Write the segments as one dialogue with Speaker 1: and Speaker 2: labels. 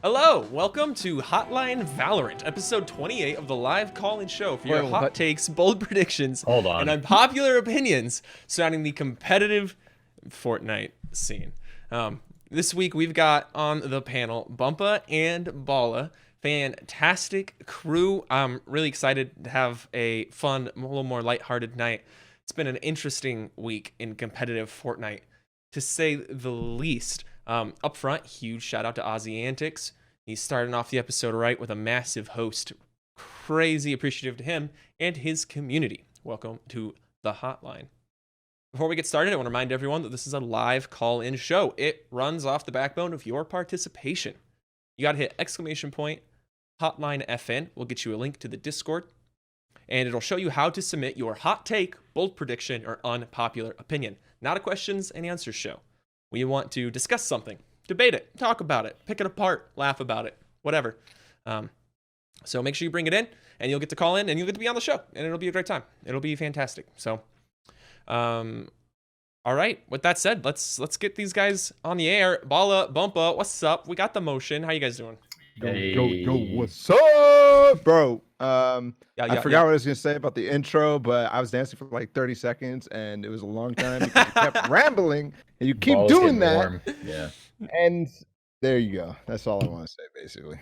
Speaker 1: Hello, welcome to Hotline Valorant, episode 28 of the live call-in show for your hot takes, bold predictions, and unpopular opinions surrounding the competitive Fortnite scene. This week we've got on the panel Bumpaah and Balla. Fantastic crew. I'm really excited to have a fun, a little more lighthearted night. It's been an interesting week in competitive Fortnite, to say the least. Up front, huge shout out to Aussie Antics. He's starting off the episode right with a massive host. Crazy appreciative to him and his community. Welcome to the hotline. Before we get started, I want to remind everyone that this is a live call-in show. It runs off the backbone of your participation. You got to hit ! Hotline FN. We'll get you a link to the Discord, and it'll show you how to submit your hot take, bold prediction, or unpopular opinion. Not a questions and answers show. We want to discuss something, debate it, talk about it, pick it apart, laugh about it, whatever. So make sure you bring it in, and you'll get to call in, and you'll get to be on the show, and it'll be a great time. It'll be fantastic. So, all right. With that said, let's get these guys on the air. Balla, Bumpaah, what's up? We got the motion. How you guys doing?
Speaker 2: Go, what's up, bro? I forgot what I was gonna say about the intro, but I was dancing for like 30 seconds, and it was a long time because you kept rambling, and you keep doing that.
Speaker 3: Warm. Yeah.
Speaker 2: And there you go. That's all I want to say, basically.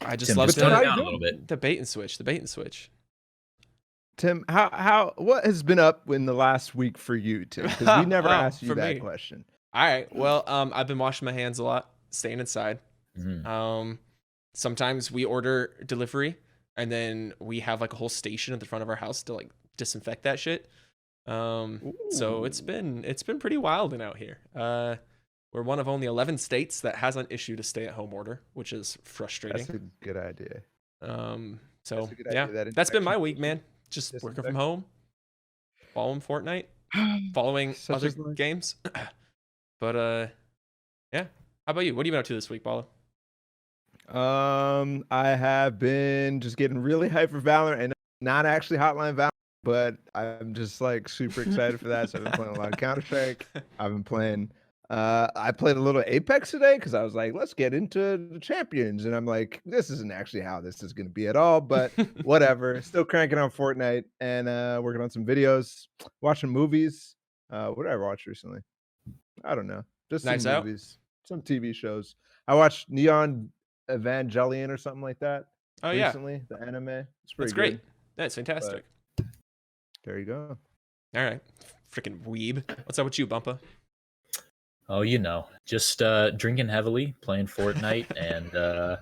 Speaker 1: I just love
Speaker 3: down a little bit.
Speaker 1: The bait and switch.
Speaker 2: Tim, what has been up in the last week for you, Tim? Because we never asked you that question.
Speaker 1: All right. Well, I've been washing my hands a lot, staying inside.
Speaker 3: Mm-hmm.
Speaker 1: Sometimes we order delivery, and then we have like a whole station at the front of our house to like disinfect that shit. So it's been pretty wild out here. We're one of only 11 states that hasn't issued a stay-at-home order, which is frustrating.
Speaker 2: That's a good idea.
Speaker 1: So yeah, that's been my week, man. Just working from home, following Fortnite, following other games. But yeah. How about you? What have you been up to this week, Balla?
Speaker 2: I have been just getting really hyped for Valorant, and not actually Hotline Valorant, but I'm just like super excited for that. So I've been playing a lot of Counter-Strike. I've been playing. I played a little Apex today because I was like, let's get into the champions, and I'm like, this isn't actually how this is going to be at all, but whatever. Still cranking on Fortnite and working on some videos, watching movies. What did I watch recently? I don't know. Just some movies, some TV shows. I watched Neon Evangelion or something like that.
Speaker 1: Oh
Speaker 2: recently, the anime. It's pretty
Speaker 1: great.
Speaker 2: good.
Speaker 1: That's fantastic.
Speaker 2: But there you go.
Speaker 1: All right, freaking weeb. What's up with you, Bumpaah?
Speaker 3: Oh, just drinking heavily, playing Fortnite, and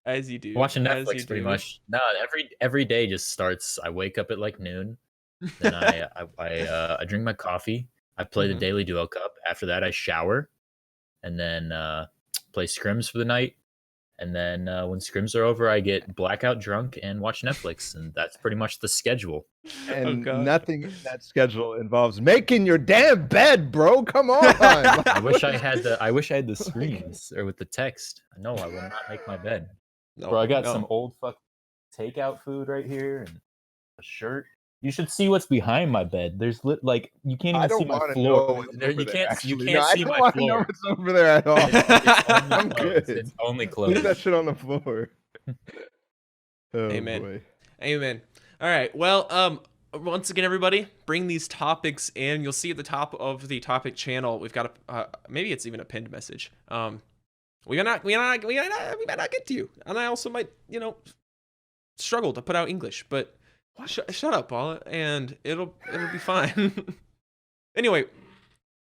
Speaker 1: as you do,
Speaker 3: watching Netflix pretty much. No, every day just starts. I wake up at like noon, then I drink my coffee. I play the daily duo cup. After that, I shower, and then play Scrims for the night. And then when Scrims are over, I get blackout drunk and watch Netflix, and that's pretty much the schedule.
Speaker 2: And nothing in that schedule involves making your damn bed, bro. Come on.
Speaker 3: I wish I had the screens or with the text. No, I will not make my bed. Bro, I got some old fuck takeout food right here and a shirt. You should see what's behind my bed. There's you can't even see my floor. You can't see my floor.
Speaker 2: Know what's over there at all.
Speaker 3: I'm good. It's only clothes.
Speaker 2: Put that shit on the floor.
Speaker 1: Amen.
Speaker 2: Boy.
Speaker 1: Amen. All right. Well, once again, everybody, bring these topics in. You'll see at the top of the topic channel, we've got a maybe it's even a pinned message. We might not get to you, and I also might struggle to put out English, but. Shut up, Balla, and it'll be fine. Anyway,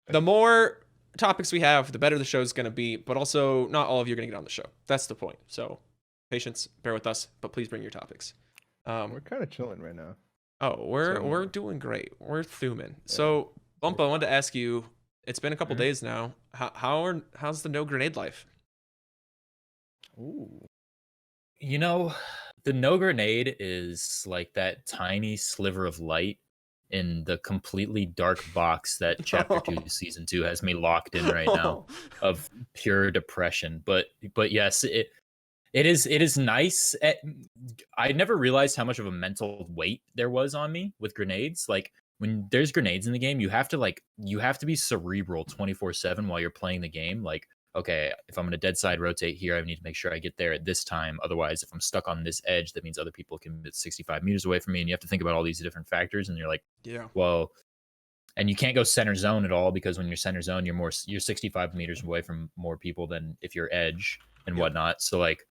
Speaker 1: the more topics we have, the better the show's going to be, but also not all of you are going to get on the show. That's the point. So patience, bear with us, but please bring your topics.
Speaker 2: We're kind of chilling right now.
Speaker 1: Oh, we're doing great. We're thuming. Yeah. So, Bumpaah, I wanted to ask you, it's been a couple days now. How's the no grenade life?
Speaker 2: Ooh.
Speaker 3: The no grenade is like that tiny sliver of light in the completely dark box that Chapter 2 Season 2 has me locked in right now of pure depression. But yes, it is nice. I never realized how much of a mental weight there was on me with grenades. Like when there's grenades in the game, you have to be cerebral 24/7 while you're playing the game. Like okay, if I'm going to dead side rotate here, I need to make sure I get there at this time. Otherwise, if I'm stuck on this edge, that means other people can be 65 meters away from me. And you have to think about all these different factors. And you're like,
Speaker 1: yeah,
Speaker 3: well, and you can't go center zone at all, because when you're center zone, you're 65 meters away from more people than if you're edge and whatnot. So like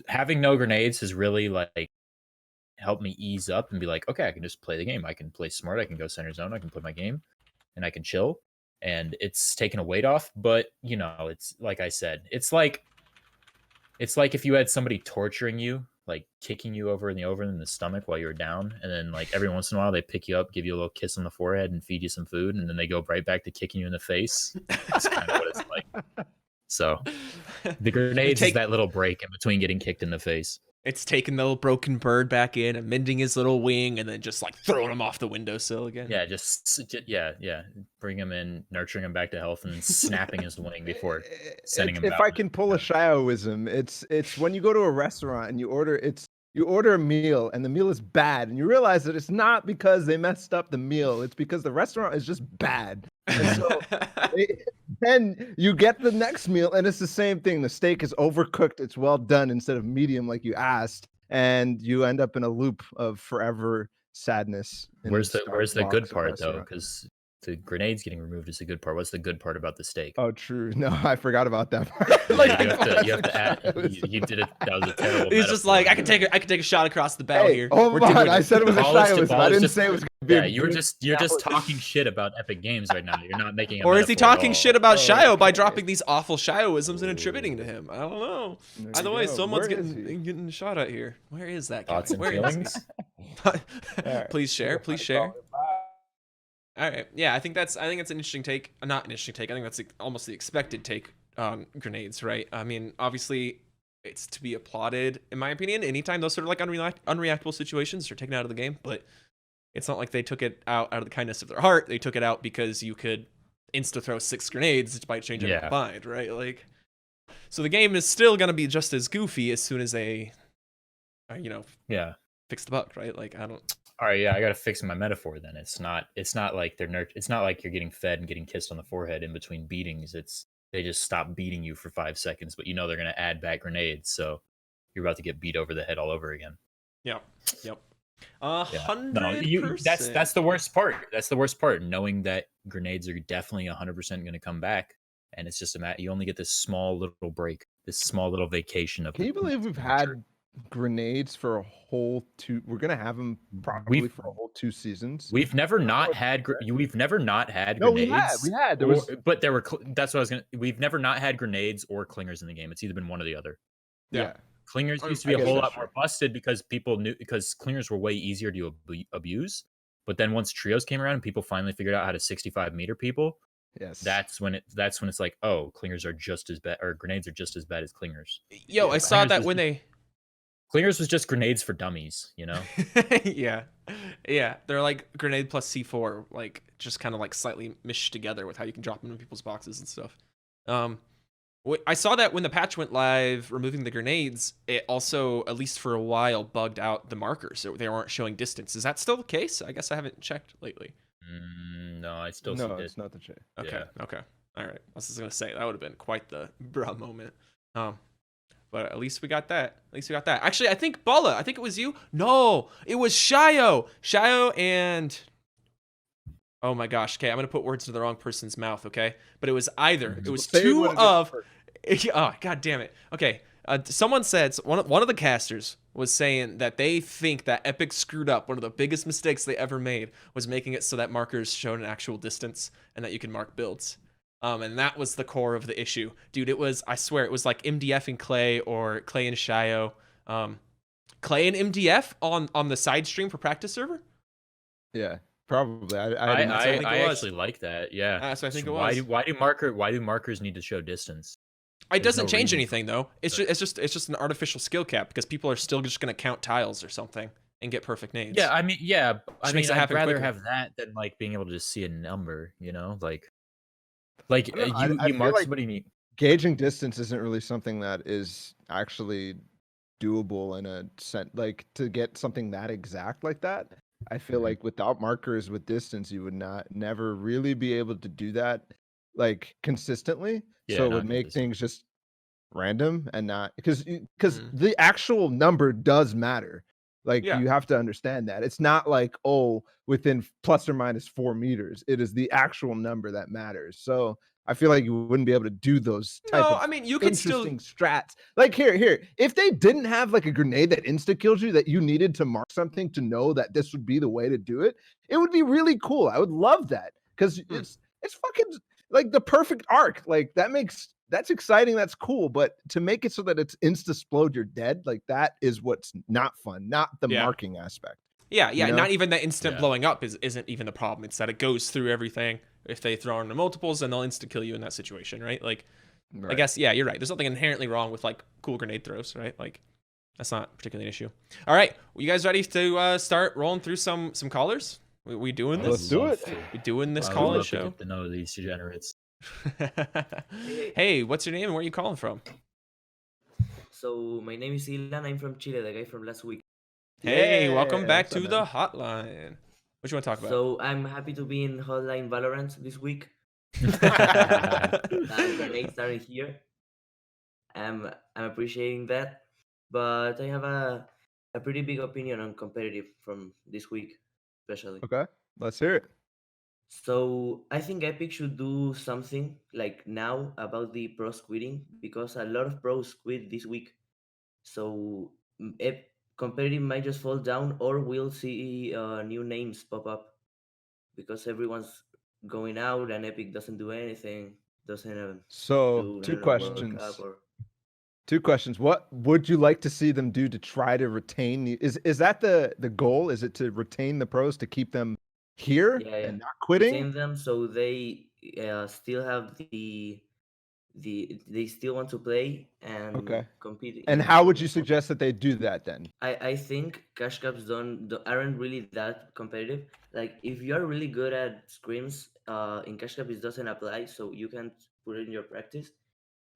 Speaker 3: having no grenades has really like helped me ease up and be like, okay, I can just play the game. I can play smart. I can go center zone. I can play my game and I can chill. And it's taken a weight off. But you know, it's like I said, it's like if you had somebody torturing you, like kicking you over in the stomach while you're down, and then like every once in a while they pick you up, give you a little kiss on the forehead, and feed you some food, and then they go right back to kicking you in the face. That's kind of what it's like. So the grenades is that little break in between getting kicked in the face.
Speaker 1: It's taking the little broken bird back in and mending his little wing, and then just like throwing him off the windowsill again.
Speaker 3: Yeah, just bring him in, nurturing him back to health, and then snapping his wing before sending him.
Speaker 2: If I can pull a Shioism, it's when you go to a restaurant and you order a meal and the meal is bad, and you realize that it's not because they messed up the meal, it's because the restaurant is just bad. And so then you get the next meal and it's the same thing. The steak is overcooked, it's well done instead of medium like you asked, and you end up in a loop of forever sadness.
Speaker 3: Where's the good part though? Because the grenades getting removed is the good part. What's the good part about the steak?
Speaker 2: Oh, true. No, I forgot about that part.
Speaker 3: Like you have to add. You did it. That was a terrible.
Speaker 1: He's just like, I can take a shot across the bow here.
Speaker 2: Hold on, I said it was a Shioism. I didn't say it was gonna be.
Speaker 3: Yeah, you're just talking shit about Epic Games right now. You're not making.
Speaker 1: Or is he talking shit about Shio by dropping these awful Shioisms and attributing to him? I don't know. Either way, someone's getting shot at here. Where is that guy?
Speaker 3: Thoughts and
Speaker 1: Where
Speaker 3: feelings?
Speaker 1: Please share. Please share. All right. Yeah, I think it's an interesting take. Not an interesting take. I think that's almost the expected take on grenades, right? I mean, obviously, it's to be applauded, in my opinion, anytime those sort of like unreactable situations are taken out of the game. But it's not like they took it out of the kindness of their heart. They took it out because you could insta throw 6 grenades by changing your mind, right? Like, so the game is still gonna be just as goofy as soon as they, fix the bug, right? Like, I don't.
Speaker 3: All right, yeah, I gotta fix my metaphor then. It's not like it's not like you're getting fed and getting kissed on the forehead in between beatings. They just stop beating you for 5 seconds, but you know they're gonna add back grenades, so you're about to get beat over the head all over again.
Speaker 1: Yep.
Speaker 3: 100%. No, that's the worst part. That's the worst part, knowing that grenades are definitely 100% gonna come back, and it's just you only get this small little break, this small little vacation of.
Speaker 2: Can you believe we've had grenades for a whole 2? We're gonna have them probably for a whole 2 seasons.
Speaker 3: We've never not had grenades.
Speaker 2: No, we had. There was,
Speaker 3: but there were. That's what I was gonna. We've never not had grenades or clingers in the game. It's either been one or the other.
Speaker 2: Yeah.
Speaker 3: Clingers used to be a whole lot more busted because clingers were way easier to abuse. But then once trios came around and people finally figured out how to 65 meter people,
Speaker 2: yes,
Speaker 3: that's when it's like, oh, clingers are just as bad, or grenades are just as bad as clingers.
Speaker 1: Yo, I saw that when they.
Speaker 3: Clingers was just grenades for dummies, you know?
Speaker 1: Yeah. They're like grenade plus C4, like just kind of like slightly meshed together with how you can drop them in people's boxes and stuff. I saw that when the patch went live, removing the grenades, it also, at least for a while, bugged out the markers, so they weren't showing distance. Is that still the case? I guess I haven't checked lately.
Speaker 3: No, I still see it.
Speaker 2: No, it's not the case.
Speaker 1: Okay. All right. I was just gonna say that would have been quite the bra moment. But at least we got that. Actually, I think Balla. I think it was you. No, it was Shio. And oh my gosh. Okay, I'm gonna put words into the wrong person's mouth. Okay, but it was either. It was two of. Oh, god damn it. Okay. Someone said one of the casters was saying that they think that Epic screwed up. One of the biggest mistakes they ever made was making it so that markers showed an actual distance and that you can mark builds. And that was the core of the issue, dude. I swear it was like MDF and Clay, or Clay and Shio. Clay and MDF on the side stream for practice server.
Speaker 2: Yeah, probably.
Speaker 3: I actually like that. Yeah,
Speaker 1: so I think it was.
Speaker 3: Why do markers need to show distance?
Speaker 1: It doesn't change anything though. It's just an artificial skill cap, because people are still just going to count tiles or something and get perfect nades.
Speaker 3: Yeah, I mean, I'd rather have that than like being able to just see a number. You know, like you mark somebody.
Speaker 2: Gauging distance isn't really something that is actually doable in a sense. Like, to get something that exact like that, I feel like without markers with distance, you would never really be able to do that like consistently.
Speaker 3: Yeah,
Speaker 2: So it
Speaker 3: not
Speaker 2: would make
Speaker 3: consistent.
Speaker 2: things just random and not because
Speaker 1: Mm.
Speaker 2: the actual number does matter. Like
Speaker 1: Yeah.
Speaker 2: you have to understand that it's not like, oh, within plus or minus 4 meters. It is the actual number that matters. So I feel like you wouldn't be able to do those type
Speaker 1: No,
Speaker 2: of
Speaker 1: I mean, you could still.
Speaker 2: interesting strats. Like here, if they didn't have like a grenade that insta kills you, that you needed to mark something to know that this would be the way to do it, it would be really cool. I would love that because
Speaker 1: Hmm.
Speaker 2: it's fucking like the perfect arc. Like that's exciting. That's cool. But to make it so that it's insta explode, you're dead. Like that is what's not fun, not the
Speaker 1: Yeah.
Speaker 2: marking aspect.
Speaker 1: Yeah,
Speaker 2: You
Speaker 1: yeah.
Speaker 2: know?
Speaker 1: Not even that instant
Speaker 3: Yeah.
Speaker 1: blowing up isn't even the problem. It's that it goes through everything. If they throw in the multiples, then they'll insta kill you in that situation, right? Like, I
Speaker 2: Right.
Speaker 1: guess, yeah, you're right. There's nothing inherently wrong with like cool grenade throws, right? Like, that's not particularly an issue. All right, well, you guys ready to start rolling through some callers? We doing this?
Speaker 2: Let's do it.
Speaker 1: We doing this
Speaker 3: I would
Speaker 1: call-in
Speaker 3: love to
Speaker 1: show?
Speaker 3: get to know these degenerates.
Speaker 1: Hey, what's your name and where are you calling from?
Speaker 4: So my name is Elin. I'm from Chile, the guy from last week.
Speaker 1: Hey, welcome
Speaker 2: Yeah,
Speaker 1: back
Speaker 2: what's up,
Speaker 1: to the
Speaker 2: man?
Speaker 1: hotline. What you want to talk about?
Speaker 4: So I'm happy to be in Hotline Valorant this week. Grenades started here. I'm appreciating that, but I have a pretty big opinion on competitive from this week, especially.
Speaker 2: Okay, let's hear it.
Speaker 4: So I think Epic should do something like now about the pros quitting because a lot of pros quit this week. So competitive might just fall down, or we'll see new names pop up because everyone's going out and Epic doesn't do anything, doesn't
Speaker 2: So
Speaker 4: do, I
Speaker 2: two
Speaker 4: don't know, World Cup
Speaker 2: questions.
Speaker 4: or.
Speaker 2: Two questions. What would you like to see them do to try to retain the is that the goal? Is it to retain the pros to keep them here
Speaker 4: Yeah,
Speaker 2: and not quitting?
Speaker 4: retain them so they still have they still want to play and
Speaker 2: Okay.
Speaker 4: compete.
Speaker 2: And how would you suggest that they do that then?
Speaker 4: I think cash cups aren't really that competitive. Like if you are really good at scrims, in cash cup it doesn't apply, so you can put it in your practice.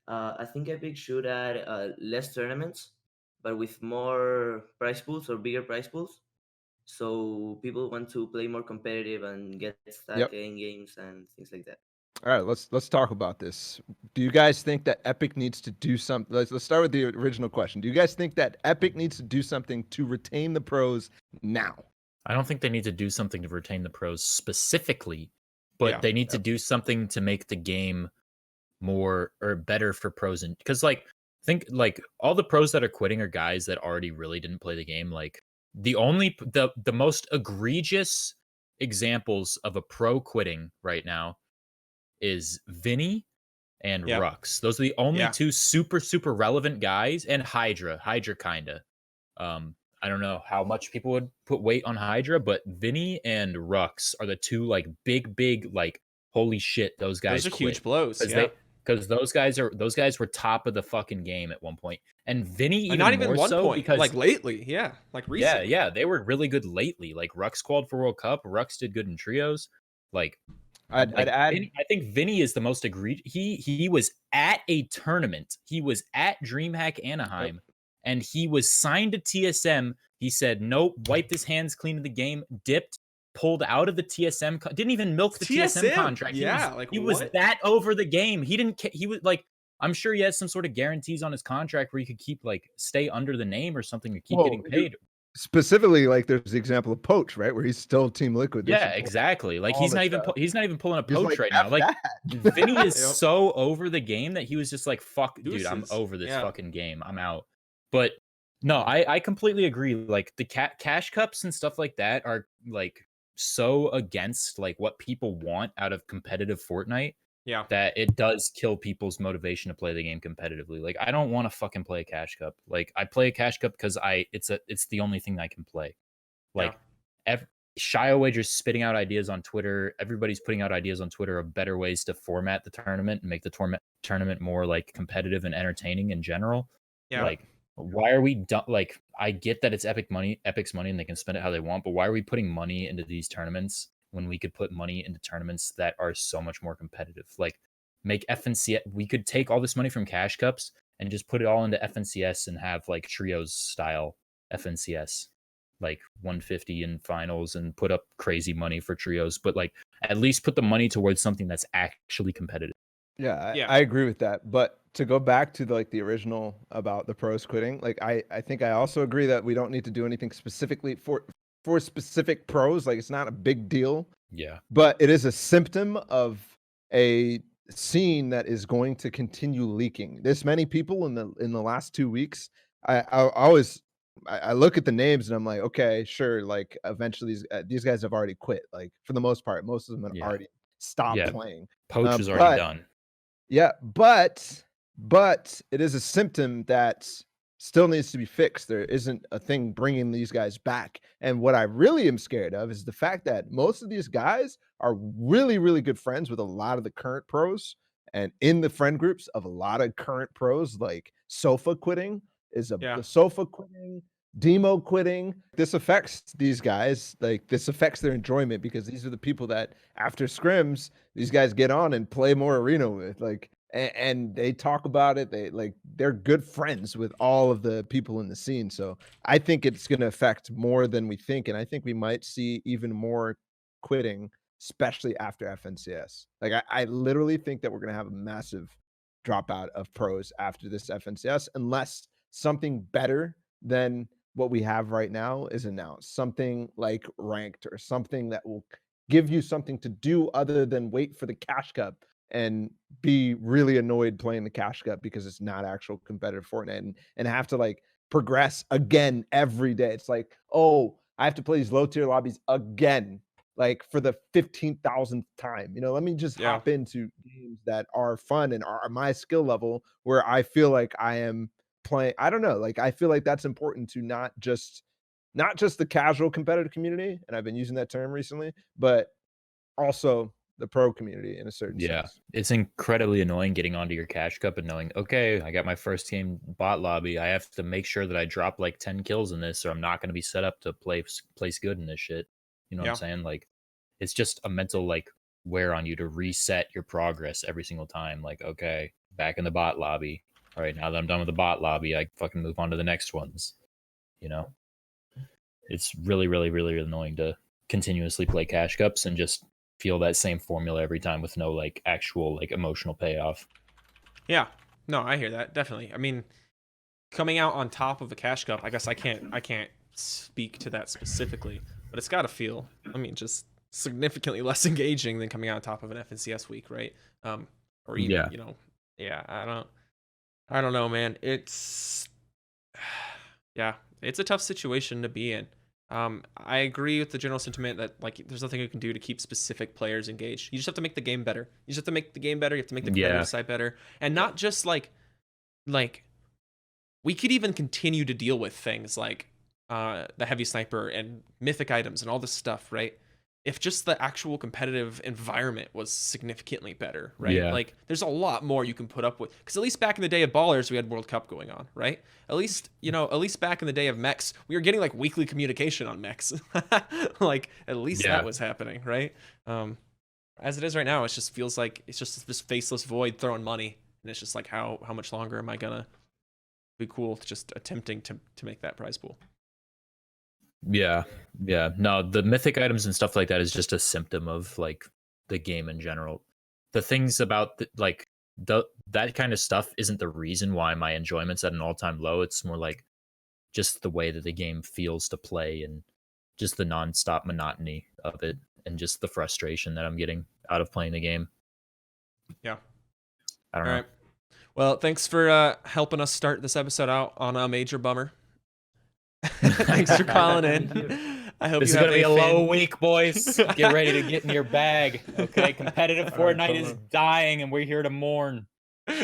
Speaker 4: I think Epic should add less tournaments, but with more prize pools or bigger prize pools, so people want to play more competitive and get stuck
Speaker 2: Yep.
Speaker 4: in games and things like that.
Speaker 2: All right, let's talk about this. Do you guys think that Epic needs to do something? Let's start with the original question. Do you guys think that Epic needs to do something to retain the pros now?
Speaker 3: I don't think they need to do something to retain the pros specifically, but they need to do something to make the game more or better for pros. And because think like all the pros that are quitting are guys that already really didn't play the game. Like the most egregious examples of a pro quitting right now is Vinny and Rux. Those are the only two super relevant guys, and Hydra kinda. I don't know how much people would put weight on Hydra, but Vinny and Rux are the two like big like holy shit, those guys
Speaker 1: Those are
Speaker 3: quit.
Speaker 1: huge blows.
Speaker 3: Because those guys were top of the fucking game at one point. And Vinny even
Speaker 1: not even
Speaker 3: more
Speaker 1: one
Speaker 3: so
Speaker 1: point,
Speaker 3: because
Speaker 1: like lately, like recently.
Speaker 3: Yeah, they were really good lately. Like Rux qualified for World Cup, Rux did good in trios. Like
Speaker 2: I'd add.
Speaker 3: Vinny, I think Vinny is the most egregious. He was at a tournament. He was at DreamHack Anaheim, and he was signed to TSM. He said nope, wiped his hands clean of the game, dipped, pulled out of the TSM. Didn't even milk the TSM contract.
Speaker 1: Yeah,
Speaker 3: he was that over the game. He didn't. He was like, I'm sure he has some sort of guarantees on his contract where he could keep like stay under the name or something to keep getting paid.
Speaker 2: Specifically, like there's the example of Poach, right, where he's still Team Liquid.
Speaker 3: Yeah, exactly. Like he's not even pulling a Poach right now. Like Vinny is so over the game that he was just like, "Fuck, dude, I'm over this fucking game. I'm out." But no, I completely agree. Like the cash cups and stuff like that are like so against like what people want out of competitive Fortnite.
Speaker 1: Yeah.
Speaker 3: That it does kill people's motivation to play the game competitively. Like I don't want to fucking play a cash cup. Like I play a cash cup because it's the only thing I can play. Like Shioway just spitting out ideas on Twitter. Everybody's putting out ideas on Twitter of better ways to format the tournament and make the tournament more like competitive and entertaining in general.
Speaker 1: Yeah.
Speaker 3: Like why are we done? Like I get that it's Epic's money and they can spend it how they want, but why are we putting money into these tournaments when we could put money into tournaments that are so much more competitive? Like make FNCS. We could take all this money from cash cups and just put it all into FNCS and have like trios style FNCS. like 150 in finals and put up crazy money for trios, but like at least put the money towards something that's actually competitive.
Speaker 2: Yeah,
Speaker 1: Yeah.
Speaker 2: I agree with that. But to go back to the original about the pros quitting, like I think I also agree that we don't need to do anything specifically for specific pros. Like it's not a big deal.
Speaker 3: Yeah.
Speaker 2: But it is a symptom of a scene that is going to continue leaking. This many people in the last 2 weeks. I always I look at the names and I'm like, okay, sure. Like eventually these guys have already quit. Like for the most part, most of them have
Speaker 3: Yeah.
Speaker 2: already stopped
Speaker 3: Yeah.
Speaker 2: playing.
Speaker 3: Poach is already done.
Speaker 2: Yeah, but it is a symptom that still needs to be fixed. There isn't a thing bringing these guys back. And what I really am scared of is the fact that most of these guys are really, really good friends with a lot of the current pros. And in the friend groups of a lot of current pros, like Sofa quitting the Sofa quitting, Demo quitting. This affects these guys. Like this affects their enjoyment because these are the people that after scrims, these guys get on and play more arena with. Like and they talk about it. They're good friends with all of the people in the scene. So I think it's going to affect more than we think, and I think we might see even more quitting, especially after FNCS. Like I literally think that we're going to have a massive dropout of pros after this FNCS unless something better than what we have right now is announced. Something like ranked or something that will give you something to do other than wait for the cash cup and be really annoyed playing the cash cup because it's not actual competitive Fortnite and have to like progress again every day. It's like, oh, I have to play these low tier lobbies again, like for the 15,000th time. You know, let me just hop into games that are fun and are my skill level where I feel like I am playing. I don't know, like I feel like that's important to not just the casual competitive community, and I've been using that term recently, but also the pro community in a certain sense.
Speaker 3: It's incredibly annoying getting onto your cash cup and knowing, okay, I got my first game bot lobby. I have to make sure that I drop like 10 kills in this, or I'm not going to be set up to place good in this shit. You know what I'm saying? Like, it's just a mental like wear on you to reset your progress every single time. Like, okay, back in the bot lobby. All right, now that I'm done with the bot lobby, I fucking move on to the next ones. You know, it's really, really, really annoying to continuously play cash cups and just feel that same formula every time with no like actual like emotional payoff.
Speaker 1: Yeah, no, I hear that definitely. I mean, coming out on top of the cash cup, I guess I can't speak to that specifically, but it's got to feel, I mean, just significantly less engaging than coming out on top of an FNCS week, right? Or even, you know, I don't know, man. It's it's a tough situation to be in. I agree with the general sentiment that like there's nothing you can do to keep specific players engaged. You just have to make the game better. You just have to make the game better. You have to make the competitive side better, and not just like we could even continue to deal with things like the heavy sniper and mythic items and all this stuff, right? If just the actual competitive environment was significantly better, right?
Speaker 3: Yeah.
Speaker 1: Like there's a lot more you can put up with. Because at least back in the day of Ballers, we had World Cup going on, right? At least, you know, at least back in the day of mechs, we were getting like weekly communication on mechs. Like at least that was happening, right? As it is right now, it just feels like it's just this faceless void throwing money. And it's just like how much longer am I gonna be cool just attempting to make that prize pool?
Speaker 3: Yeah. No, the mythic items and stuff like that is just a symptom of like the game in general. The things about that kind of stuff isn't the reason why my enjoyment's at an all-time low. It's more like just the way that the game feels to play and just the non-stop monotony of it and just the frustration that I'm getting out of playing the game.
Speaker 1: Yeah.
Speaker 3: I don't know.
Speaker 1: Right. Well, thanks for helping us start this episode out on a major bummer. Thanks for calling in. I hope
Speaker 3: this
Speaker 1: you
Speaker 3: is
Speaker 1: have
Speaker 3: gonna be a low week, boys. Get ready to get in your bag. Okay, competitive Fortnite is dying, and we're here to mourn.
Speaker 1: All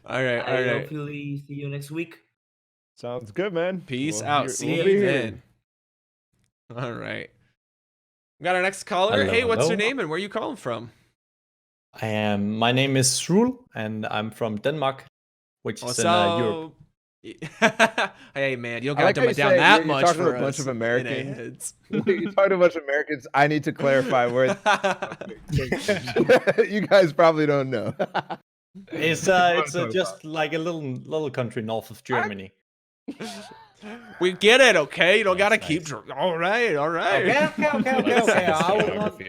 Speaker 1: right.
Speaker 4: Hopefully see you next week.
Speaker 2: Sounds good, man.
Speaker 1: Peace out. See you then. All right. We got our next caller.
Speaker 5: Hello,
Speaker 1: hey, what's
Speaker 5: hello.
Speaker 1: your name and where are you calling from?
Speaker 5: My name is Shrew, and I'm from Denmark, which is in Europe.
Speaker 1: Hey, man, you don't
Speaker 2: I
Speaker 1: gotta
Speaker 2: like
Speaker 1: dumb it down that
Speaker 2: you're
Speaker 1: much
Speaker 2: talking to
Speaker 1: for
Speaker 2: a bunch of
Speaker 1: us
Speaker 2: Americans. You're talking to a bunch of Americans. I need to clarify where you guys probably don't know.
Speaker 5: It's just like a little country north of Germany.
Speaker 1: We get it, okay? You don't gotta
Speaker 3: Nice.
Speaker 1: keep. All right.
Speaker 3: Okay.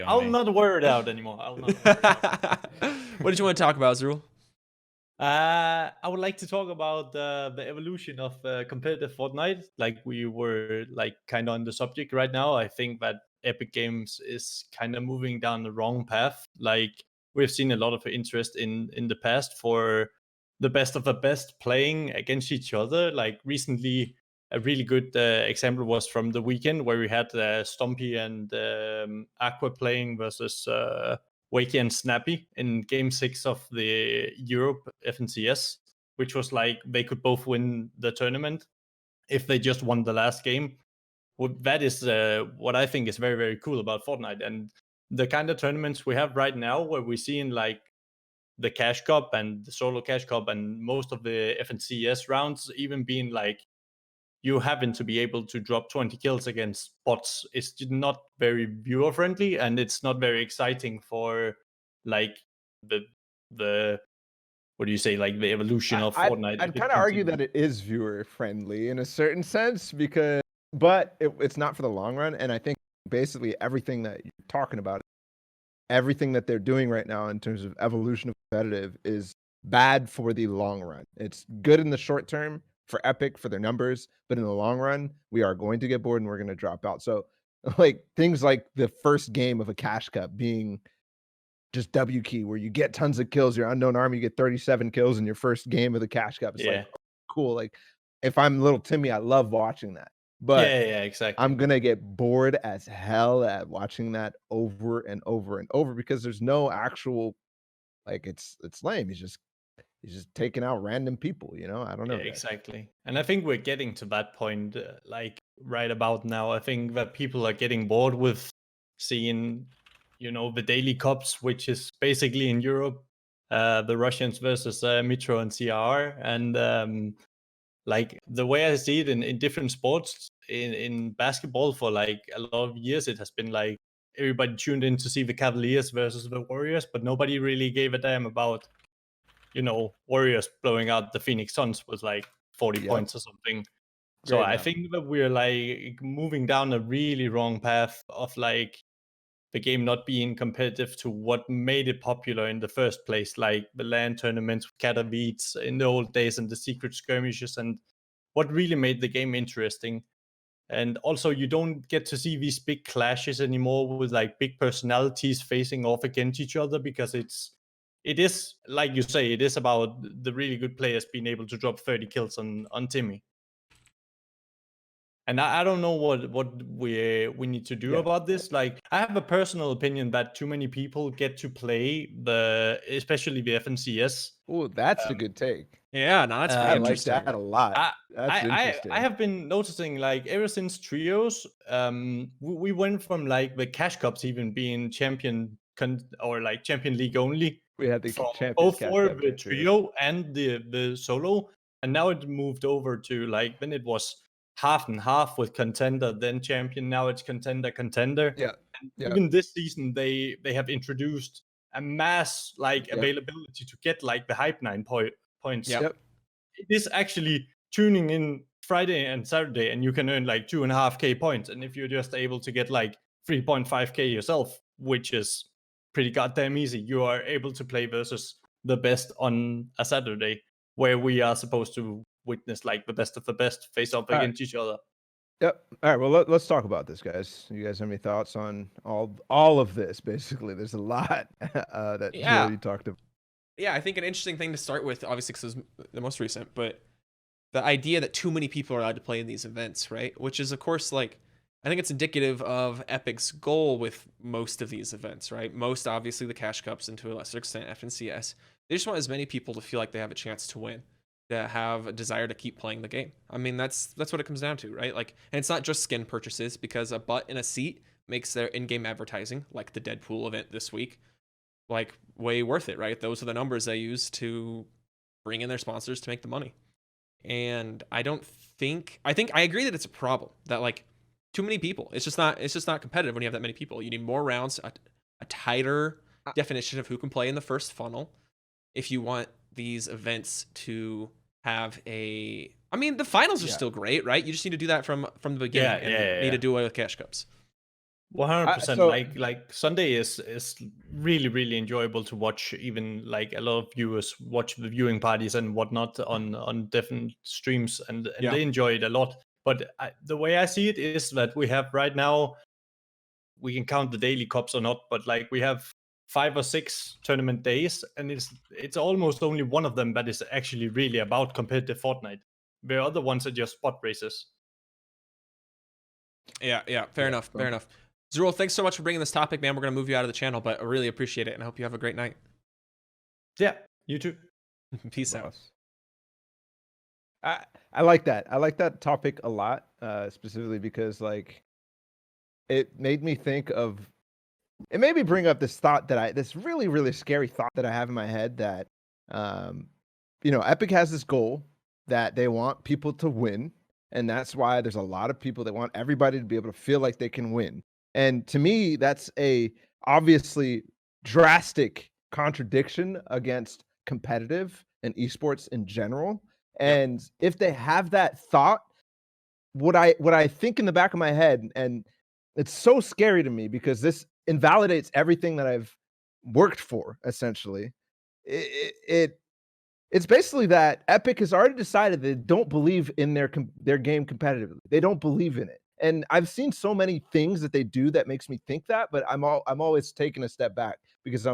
Speaker 5: I'll not wear it out anymore. I'll not wear it out.
Speaker 1: What did you want to talk about, Zerul?
Speaker 5: I would like to talk about the evolution of competitive Fortnite. Like we were like kind of on the subject right now. I think that Epic Games is kind of moving down the wrong path. Like we've seen a lot of interest in the past for the best of the best playing against each other. Like recently, a really good example was from the weekend where we had Stumpy and Aqua playing versus Wakey and Snappy in Game 6 of the Europe FNCS, which was like they could both win the tournament if they just won the last game. Well, that is what I think is very, very cool about Fortnite. And the kind of tournaments we have right now where we see in like the Cash Cup and the Solo Cash Cup and most of the FNCS rounds even being like you happen to be able to drop 20 kills against bots is not very viewer friendly, and it's not very exciting for like the what do you say, like the evolution of Fortnite.
Speaker 2: I'd kind of argue that it is viewer friendly in a certain sense but it's not for the long run. And I think basically everything that you're talking about, everything that they're doing right now in terms of evolution of competitive is bad for the long run. It's good in the short term for Epic for their numbers, but in the long run, we are going to get bored and we're going to drop out. So like things like the first game of a Cash Cup being just W key where you get tons of kills, your unknown army, you get 37 kills in your first game of the Cash Cup. It's like cool. Like if I'm little Timmy, I love watching that. But
Speaker 5: yeah, exactly.
Speaker 2: I'm gonna get bored as hell at watching that over and over and over because there's no actual like it's lame. He's just taking out random people, you know. I don't know.
Speaker 5: Yeah, exactly. And I think we're getting to that point like right about now. I think that people are getting bored with seeing, you know, the daily cups, which is basically in Europe, the Russians versus Mitro and CR. And like the way I see it in different sports, in basketball for like a lot of years, it has been like everybody tuned in to see the Cavaliers versus the Warriors, but nobody really gave a damn about, you know, Warriors blowing out the Phoenix Suns with like 40 points or something. So I think that we're like moving down a really wrong path of like the game not being competitive to what made it popular in the first place, like the LAN tournaments, Katowice in the old days and the secret skirmishes, and what really made the game interesting. And also you don't get to see these big clashes anymore with like big personalities facing off against each other, because it is like you say, it is about the really good players being able to drop 30 kills on Timmy. And I don't know what we need to do about this. Like, I have a personal opinion that too many people get to play especially the FNCS.
Speaker 2: Oh, that's a good take.
Speaker 1: Yeah, no, that's pretty interesting.
Speaker 2: I like that a lot. That's interesting.
Speaker 5: I have been noticing, like, ever since trios, we went from like the Cash Cups even being champion or like Champion League only.
Speaker 2: We had the
Speaker 5: both for the trio and the solo, and now it moved over to like, then it was half and half with contender, then champion. Now it's contender.
Speaker 2: Yeah.
Speaker 5: Even this season, they have introduced a mass like availability to get like the hype 9 points.
Speaker 1: Yep.
Speaker 5: It is actually tuning in Friday and Saturday, and you can earn like 2.5k points. And if you're just able to get like 3.5k yourself, which is pretty goddamn easy, you are able to play versus the best on a Saturday, where we are supposed to witness like the best of the best face off against each other.
Speaker 2: Yep. All right. Well, let's talk about this, guys. You guys have any thoughts on all of this? Basically, there's a lot that you talked about.
Speaker 1: Yeah, I think an interesting thing to start with, obviously, because it was the most recent, but the idea that too many people are allowed to play in these events, right? Which is, of course, like, I think it's indicative of Epic's goal with most of these events, right? Most, obviously, the Cash Cups, and to a lesser extent, FNCS. They just want as many people to feel like they have a chance to win, that have a desire to keep playing the game. I mean, that's what it comes down to, right? Like, and it's not just skin purchases, because a butt in a seat makes their in-game advertising, like the Deadpool event this week, like way worth it, right? Those are the numbers they use to bring in their sponsors to make the money. And I think I agree that it's a problem that like too many people. It's just not competitive when you have that many people. You need more rounds, a tighter definition of who can play in the first funnel if you want these events to have a. I mean, the finals are still great, right? You just need to do that from the beginning, and need to do it with cash cups.
Speaker 5: 100%. Like Sunday is really enjoyable to watch. Even like a lot of viewers watch the viewing parties and whatnot on different streams, and they enjoy it a lot. But the way I see it is that we have right now, we can count the daily cups or not, but like we have 5 or 6 tournament days, and it's almost only one of them that is actually really about competitive Fortnite. The other ones are just spot races.
Speaker 1: Yeah, fair enough. Zerul, thanks so much for bringing this topic, man. We're going to move you out of the channel, but I really appreciate it, and I hope you have a great night.
Speaker 5: Yeah, you too.
Speaker 1: Peace out.
Speaker 2: I like that. I like that topic a lot, specifically because like it made me think of. It made me bring up this thought this really scary thought that I have in my head that, Epic has this goal that they want people to win, and that's why there's a lot of people that want everybody to be able to feel like they can win. And to me, that's a obviously drastic contradiction against competitive and esports in general. And if they have that thought, what I think in the back of my head, and it's so scary to me because this invalidates everything that I've worked for, essentially. It's basically that Epic has already decided they don't believe in their game competitively. They don't believe in it. And I've seen so many things that they do that makes me think that, but I'm always taking a step back because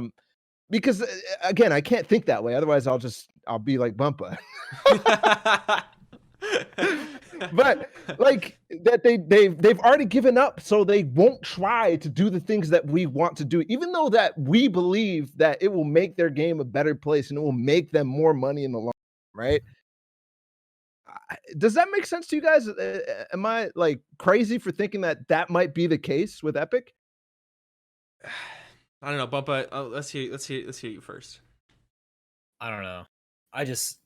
Speaker 2: again, I can't think that way. Otherwise I'll be like Bumpaah. But like that they've already given up, so they won't try to do the things that we want to do, even though that we believe that it will make their game a better place and it will make them more money in the long run, right? Does that make sense to you guys? Am I like crazy for thinking that might be the case with Epic?
Speaker 1: I don't know, Bumpaah. Let's hear you first.
Speaker 3: I don't know. I just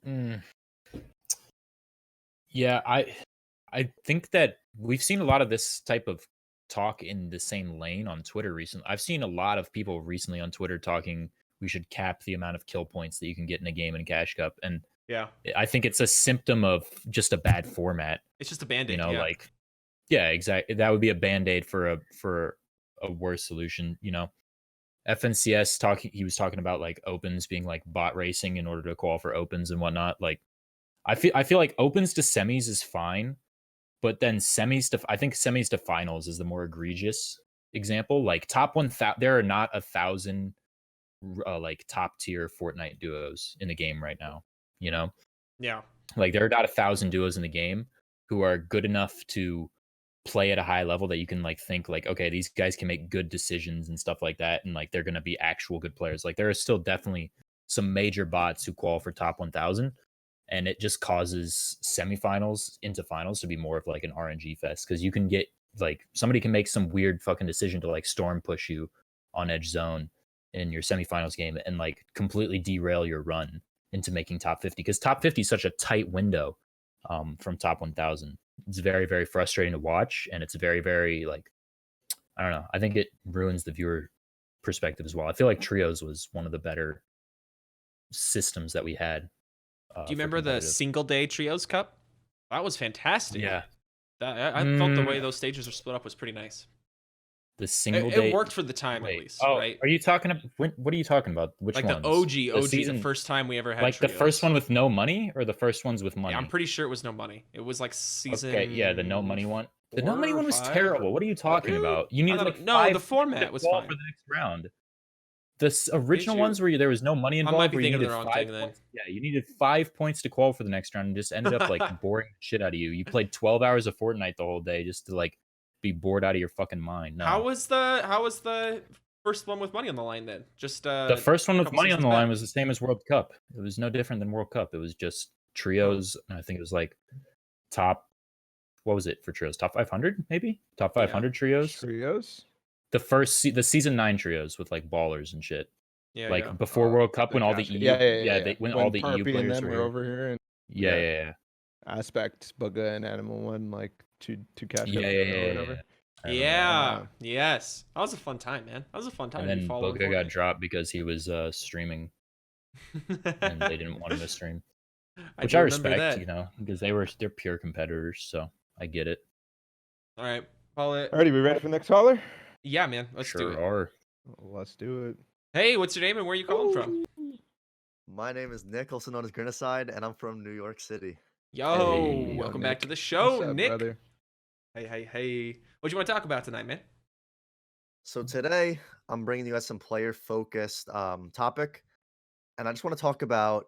Speaker 3: yeah, I think that we've seen a lot of this type of talk in the same lane on Twitter recently. I've seen a lot of people recently on Twitter talking we should cap the amount of kill points that you can get in a game in Cash Cup, and I think it's a symptom of just a bad format.
Speaker 1: It's just a band-aid,
Speaker 3: exactly. That would be a band-aid for a worse solution. FNCS he was talking about like opens being like bot racing in order to qualify for opens and whatnot. Like I feel like opens to semis is fine, but then I think semis to finals is the more egregious example. Like top 1,000, there are not 1,000 like top tier Fortnite duos in the game right now. Like there are not 1,000 duos in the game who are good enough to play at a high level that you can like think like, okay, these guys can make good decisions and stuff like that, and like they're going to be actual good players. Like there are still definitely some major bots who qualify for top 1,000, and it just causes semifinals into finals to be more of like an RNG fest, because you can get like somebody can make some weird fucking decision to like storm push you on edge zone in your semifinals game and like completely derail your run into making top 50, because top 50 is such a tight window from top 1,000. It's very, very frustrating to watch, and it's very, very like, I don't know. I think it ruins the viewer perspective as well. I feel like Trios was one of the better systems that we had.
Speaker 1: Do you remember the single day Trios Cup? That was fantastic.
Speaker 3: Yeah.
Speaker 1: I thought the way those stages were split up was pretty nice.
Speaker 3: The single day.
Speaker 1: It worked for the time, at least, right?
Speaker 3: Are you talking about, what are you talking about? Which
Speaker 1: like
Speaker 3: ones?
Speaker 1: The OG, the first time we ever had
Speaker 3: like
Speaker 1: Trios.
Speaker 3: The first one with no money, or the first ones with money?
Speaker 1: Yeah, I'm pretty sure it was no money. It was like season.
Speaker 3: Okay, yeah, the no money one. The no money one was terrible. What are you talking about? You needed like
Speaker 1: the format was fine
Speaker 3: for the next round. The original ones where there was no money involved.
Speaker 1: I might be thinking of the wrong thing then.
Speaker 3: Yeah, you needed 5 points to qualify for the next round, and just ended up like boring the shit out of you. You played 12 hours of Fortnite the whole day just to like be bored out of your fucking mind. No.
Speaker 1: How was the first one with money on the line then? Just
Speaker 3: the first one with money on the line was the same as World Cup. It was no different than World Cup. It was just trios. I think it was like top. What was it for trios? Top 500 maybe? Top 500 trios.
Speaker 2: Trios.
Speaker 3: The season 9 trios with like ballers and shit.
Speaker 1: Yeah.
Speaker 3: Like before World Cup when all the EU when all the EU players
Speaker 2: were over here. And
Speaker 3: yeah.
Speaker 2: Aspect, Bugga, and Animal One, like two cash.
Speaker 1: Yeah. Yes. That was a fun time, man. That was a fun time.
Speaker 3: And then Bugga got dropped because he was streaming, and they didn't want him to stream. Which I respect, because they're pure competitors, so I get it.
Speaker 1: All right, Balla.
Speaker 2: Alrighty, we ready for the next caller?
Speaker 1: Yeah, man. Let's do it.
Speaker 2: Let's do it.
Speaker 1: Hey, what's your name and where are you calling from?
Speaker 6: My name is Nick, also known as Grinacide, and I'm from New York City.
Speaker 1: Yo, welcome back to the show,
Speaker 2: What's up,
Speaker 1: Nick.
Speaker 2: Brother?
Speaker 1: Hey. What do you want to talk about tonight, man?
Speaker 6: So today, I'm bringing you guys some player-focused topic, and I just want to talk about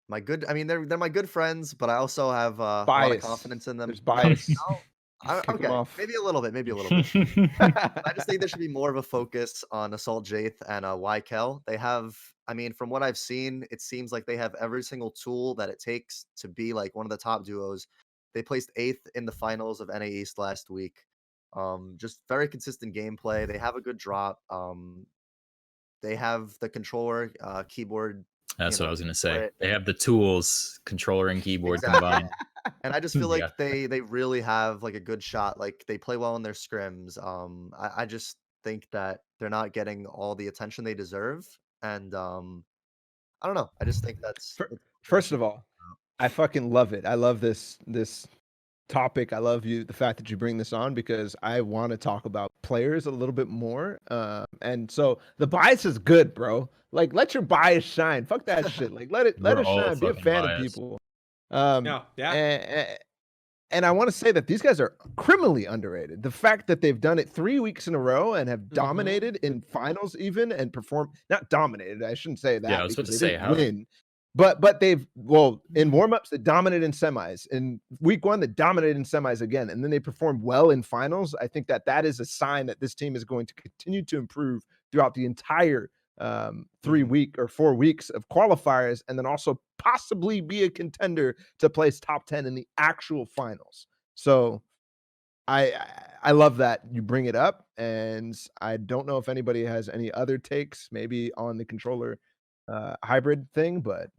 Speaker 6: my good. I mean, they're my good friends, but I also have a lot of confidence in them.
Speaker 2: There's bias.
Speaker 6: Okay, maybe a little bit. I just think there should be more of a focus on Assault Jaith and YKel. They have, I mean, from what I've seen, it seems like they have every single tool that it takes to be like one of the top duos. They placed 8th in the finals of NA East last week. Just very consistent gameplay. They have a good drop. They have the controller, keyboard.
Speaker 3: That's what I was gonna say. They have the tools, controller and keyboard combined.
Speaker 6: And I just feel like they really have like a good shot. Like they play well in their scrims. I just think that they're not getting all the attention they deserve. And I don't know. I just think that's
Speaker 2: first of all, I fucking love it. I love this topic. I love the fact that you bring this on because I want to talk about players a little bit more. And so the bias is good, bro. Like let your bias shine. Fuck that shit. Like let it shine. Be a fan of people. And I want to say that these guys are criminally underrated. The fact that they've done it 3 weeks in a row and have dominated in finals even and performed, not dominated, I shouldn't say that.
Speaker 3: Yeah, I was about to say how.
Speaker 2: Win. But they've, in warm-ups, they dominated in semis. In week 1, they dominated in semis again. And then they performed well in finals. I think that is a sign that this team is going to continue to improve throughout the entire 4 weeks of qualifiers, and then also possibly be a contender to place top 10 in the actual finals. So I love that you bring it up, and I don't know if anybody has any other takes maybe on the controller hybrid thing, but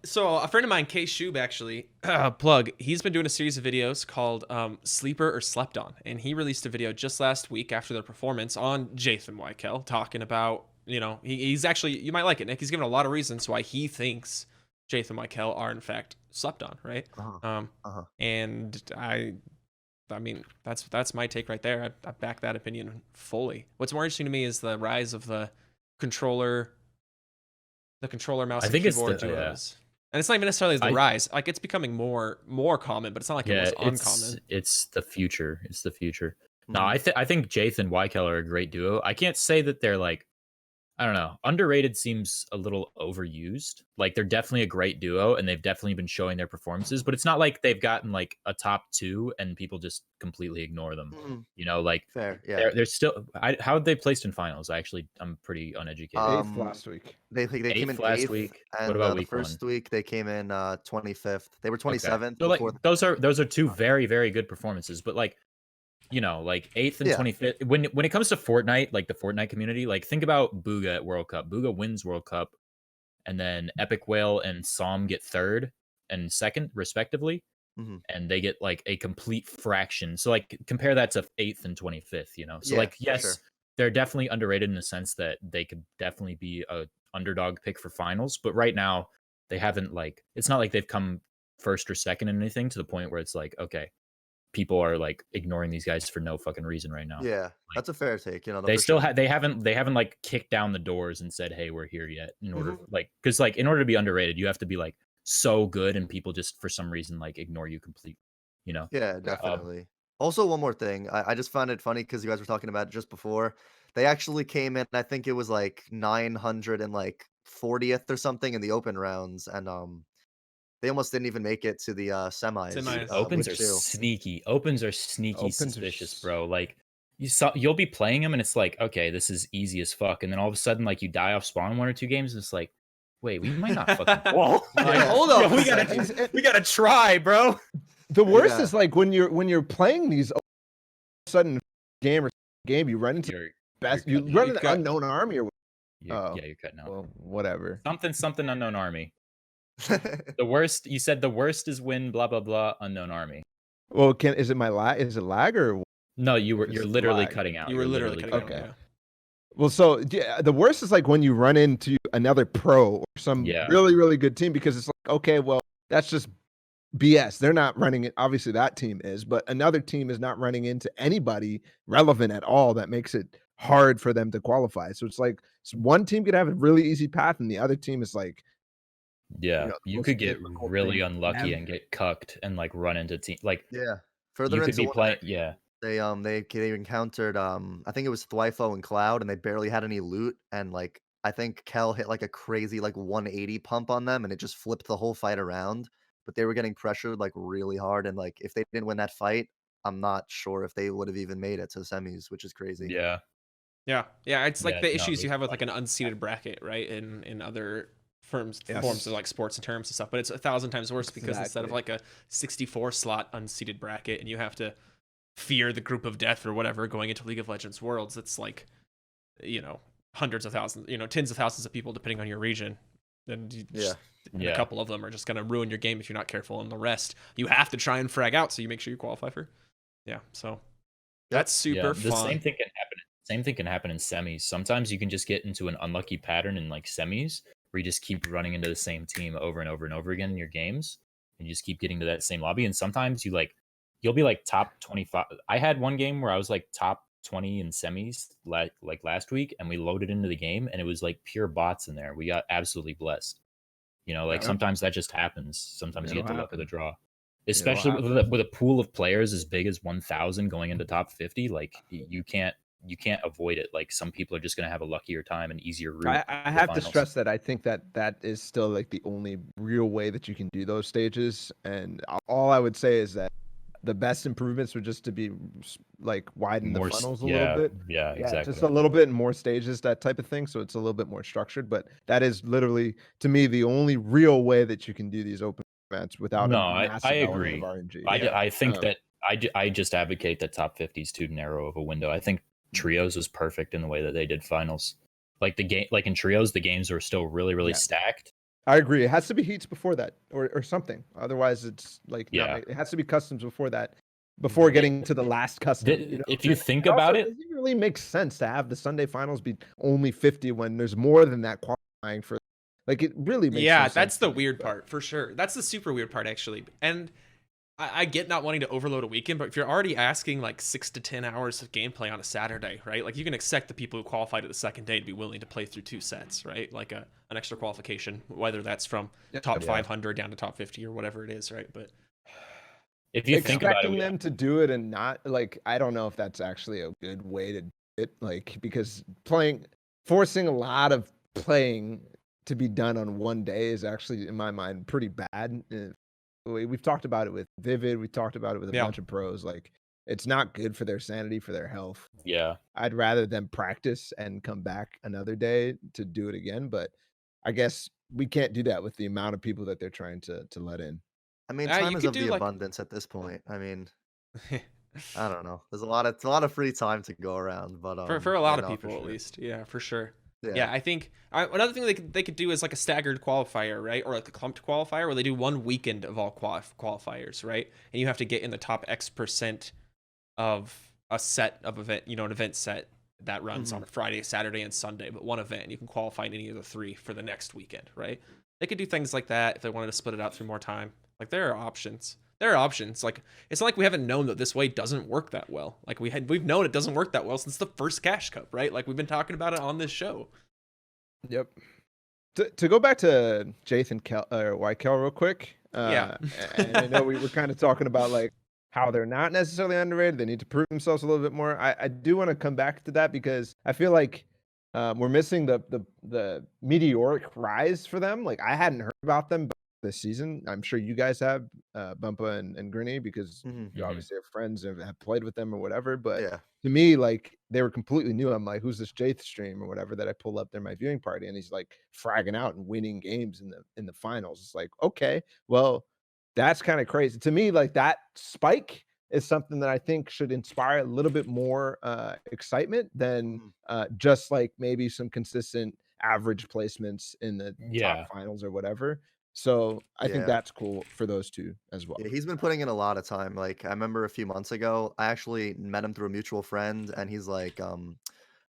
Speaker 1: so a friend of mine, K Shub, actually plug, he's been doing a series of videos called Sleeper or Slept On, and he released a video just last week after their performance on Jaith and YKel talking about, he's actually, you might like it, Nick. He's given a lot of reasons why he thinks Jaith and YKel are in fact slept on, right? And I mean, that's my take right there. I back that opinion fully. What's more interesting to me is the rise of the controller mouse and keyboard duos. And it's not even necessarily the rise. Like it's becoming more common, but it's not like it was uncommon.
Speaker 3: It's the future. It's the future. No, I think Jaith and YKel are a great duo. I can't say that they're like, I don't know, underrated seems a little overused. Like they're definitely a great duo and they've definitely been showing their performances, but it's not like they've gotten like a top 2 and people just completely ignore them. Like
Speaker 6: fair, yeah.
Speaker 3: They're still, how have they placed in finals? I'm pretty uneducated.
Speaker 2: 8th last week.
Speaker 6: They came in
Speaker 3: last
Speaker 6: 8th,
Speaker 3: week.
Speaker 6: And
Speaker 3: what about
Speaker 6: the
Speaker 3: week
Speaker 6: first
Speaker 3: 1?
Speaker 6: week they came in 25th. They were 27th.
Speaker 3: Okay. So like those are 2 very, very good performances, but like, like 8th and 25th. When it comes to Fortnite, like the Fortnite community, like think about Booga at World Cup. Booga wins World Cup, and then Epic Whale and Psalm get 3rd and 2nd respectively, and they get like a complete fraction. So like compare that to 8th and 25th. So like yes, they're definitely underrated in the sense that they could definitely be a underdog pick for finals, but right now they haven't it's not like they've come 1st or 2nd in anything to the point where it's like, okay, people are like ignoring these guys for no fucking reason right now.
Speaker 6: Yeah, that's a fair take.
Speaker 3: They still they haven't like kicked down the doors and said, hey, we're here yet, in order because in order to be underrated, you have to be like so good and people just for some reason like ignore you completely.
Speaker 6: Yeah, definitely. Also, one more thing, I just found it funny because you guys were talking about it just before. They actually came in, I think it was like 940th or something in the open rounds, and they almost didn't even make it to the semis.
Speaker 3: Opens are sneaky. Opens are sneaky suspicious, bro. Like you'll be playing them and it's like, okay, this is easy as fuck, and then all of a sudden like you die off spawn 1 or 2 games and it's like, wait, we might not fucking
Speaker 1: whoa. Hold on,
Speaker 5: we gotta try, bro.
Speaker 2: The worst is like when you're playing these, all of a sudden game you run into you run into unknown army or
Speaker 3: you're cutting out.
Speaker 2: Well, whatever.
Speaker 3: Something unknown army. The worst, you said the worst is when blah blah blah unknown army.
Speaker 2: Well, is it lag or
Speaker 3: no? You're literally cutting out.
Speaker 1: You were literally cutting out.
Speaker 2: Okay. Well, so the worst is like when you run into another pro or some really, really good team, because it's like, okay, well, that's just BS. They're not running it. Obviously, that team is, but another team is not running into anybody relevant at all. That makes it hard for them to qualify. So it's like one team could have a really easy path, and the other team is like,
Speaker 3: Yeah,
Speaker 2: the
Speaker 3: you
Speaker 2: most
Speaker 3: could get
Speaker 2: difficult
Speaker 3: really
Speaker 2: thing
Speaker 3: unlucky
Speaker 2: ever.
Speaker 3: and get cucked and like run into team like
Speaker 6: Yeah. Further
Speaker 3: you could
Speaker 6: into
Speaker 3: be
Speaker 6: one
Speaker 3: playing.
Speaker 6: of
Speaker 3: Yeah,
Speaker 6: they encountered I think it was Thwyfo and Cloud, and they barely had any loot, and like I think Kel hit like a crazy like 180 pump on them, and it just flipped the whole fight around. But they were getting pressured like really hard, and like if they didn't win that fight, I'm not sure if they would have even made it to semis, which is crazy.
Speaker 3: yeah,
Speaker 1: Yeah. It's like
Speaker 3: yeah.
Speaker 1: the
Speaker 3: No,
Speaker 1: issues you
Speaker 3: those
Speaker 1: have with like
Speaker 3: fights
Speaker 1: an
Speaker 3: are
Speaker 1: unseeded bracket, right? In other forms
Speaker 2: Yes.
Speaker 1: of like sports and terms and stuff. But it's 1,000 times worse because instead of
Speaker 2: Exactly.
Speaker 1: like a 64 slot unseeded bracket, and you have to fear the group of death or whatever going into League of Legends Worlds, it's like, hundreds of thousands, tens of thousands of people depending on your region. And a couple of them are just going to ruin your game if you're not careful, and the rest you have to try and frag out so you make sure you qualify for. Yeah, so that's super fun.
Speaker 3: The same thing can happen. Same thing can happen in semis. Sometimes you can just get into an unlucky pattern in like semis where you just keep running into the same team over and over and over again in your games, and you just keep getting to that same lobby. And sometimes you'll be like top 25. I had one game where I was like top 20 in semis like last week, and we loaded into the game and it was like pure bots in there. We got absolutely blessed. Sometimes that just happens. Sometimes you get the luck of the draw. Especially with a pool of players as big as 1,000 going into top 50, like you can't avoid it. Like some people are just going to have a luckier time and easier route.
Speaker 2: I have to stress that I think that is still like the only real way that you can do those stages. And all I would say is that the best improvements would just to be like widen the funnels a little bit.
Speaker 3: Yeah, exactly.
Speaker 2: Just a little bit more stages, that type of thing. So it's a little bit more structured. But that is literally, to me, the only real way that you can do these open events without a massive
Speaker 3: agree.
Speaker 2: Of RNG.
Speaker 3: I think that I just advocate that top 50 is too narrow of a window. I think trios was perfect in the way that they did finals. Like the game, like in trios, the games are still really stacked.
Speaker 2: I agree. It has to be heats before that, or something. Otherwise, it's like it has to be customs before that, before getting to the last custom.
Speaker 3: If you think about it,
Speaker 2: does it really make sense to have the Sunday finals be only 50 when there's more than that qualifying for? Like it really makes.
Speaker 1: Yeah, that's the weird part for sure. That's the super weird part actually, and I get not wanting to overload a weekend, but if you're already asking like 6 to 10 hours of gameplay on a Saturday, right? Like you can expect the people who qualified at the second day to be willing to play through 2 sets, right? Like an extra qualification, whether that's from top 500 down to top 50 or whatever it is, right? But
Speaker 3: if you think about it,
Speaker 2: them to do it and not like, I don't know if that's actually a good way to do it, like because forcing a lot of playing to be done on one day is actually, in my mind, pretty bad. We've talked about it with Vivid. We talked about it with a bunch of pros. Like, it's not good for their sanity, for their health.
Speaker 3: Yeah.
Speaker 2: I'd rather them practice and come back another day to do it again. But I guess we can't do that with the amount of people that they're trying to let in.
Speaker 6: I mean, time is of the abundance at this point. I mean, I don't know. There's a lot of free time to go around, but
Speaker 1: for a lot of people at least, yeah, for sure. Yeah, I think another thing they could do is like a staggered qualifier, right? Or like a clumped qualifier where they do one weekend of all qualifiers, right? And you have to get in the top X% of a set of event, an event set that runs on a Friday, Saturday, and Sunday, but one event, and you can qualify in any of the 3 for the next weekend, right? They could do things like that if they wanted to split it out through more time. Like there are options. Like it's not like we haven't known that this way doesn't work that well. Like we've known it doesn't work that well since the first Cash Cup, right? Like we've been talking about it on this show.
Speaker 2: Yep. To go back to Jathan Wykel real quick. And I know we were kind of talking about like how they're not necessarily underrated. They need to prove themselves a little bit more. I do want to come back to that because I feel like we're missing the meteoric rise for them. Like I hadn't heard about them this season. I'm sure you guys have, Bumpaah and Grinny, because you obviously have friends and have played with them or whatever. But to me, like they were completely new. I'm like, who's this Jath stream or whatever that I pull up there my viewing party, and he's like fragging out and winning games in the finals. It's like, okay, well, that's kind of crazy to me. Like that spike is something that I think should inspire a little bit more excitement than just like maybe some consistent average placements in the top finals or whatever. So I think that's cool for those two as well.
Speaker 6: Yeah, he's been putting in a lot of time. Like I remember a few months ago, I actually met him through a mutual friend, and he's like,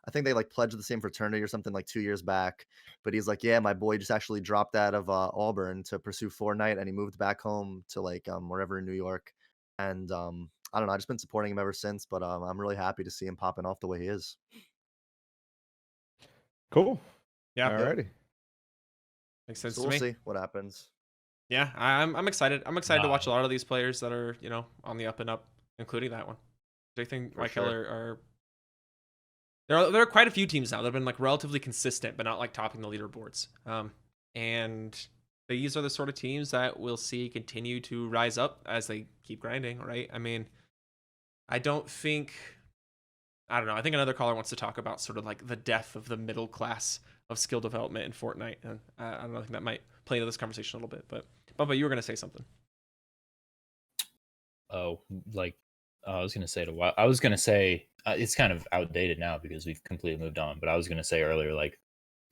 Speaker 6: I think they like pledged the same fraternity or something like 2 years back. But he's like, yeah, my boy just actually dropped out of Auburn to pursue Fortnite, and he moved back home to like wherever in New York. And I don't know, I've just been supporting him ever since. But I'm really happy to see him popping off the way he is.
Speaker 2: Cool.
Speaker 1: Yeah.
Speaker 2: Alrighty.
Speaker 1: Makes sense
Speaker 6: So
Speaker 1: to
Speaker 6: we'll
Speaker 1: me.
Speaker 6: see what happens.
Speaker 1: Yeah, I'm excited. I'm excited to watch a lot of these players that are, on the up and up, including that one. I think Michael are there are quite a few teams now that have been like relatively consistent, but not like topping the leaderboards. And these are the sort of teams that we'll see continue to rise up as they keep grinding, right? I mean, I don't know. I think another caller wants to talk about sort of like the death of the middle class of skill development in Fortnite, and I don't know, I think that might play into this conversation a little bit. But Bumpaah, you were gonna say something.
Speaker 3: Oh, like I was gonna say it a while. I was gonna say it's kind of outdated now because we've completely moved on. But I was gonna say earlier, like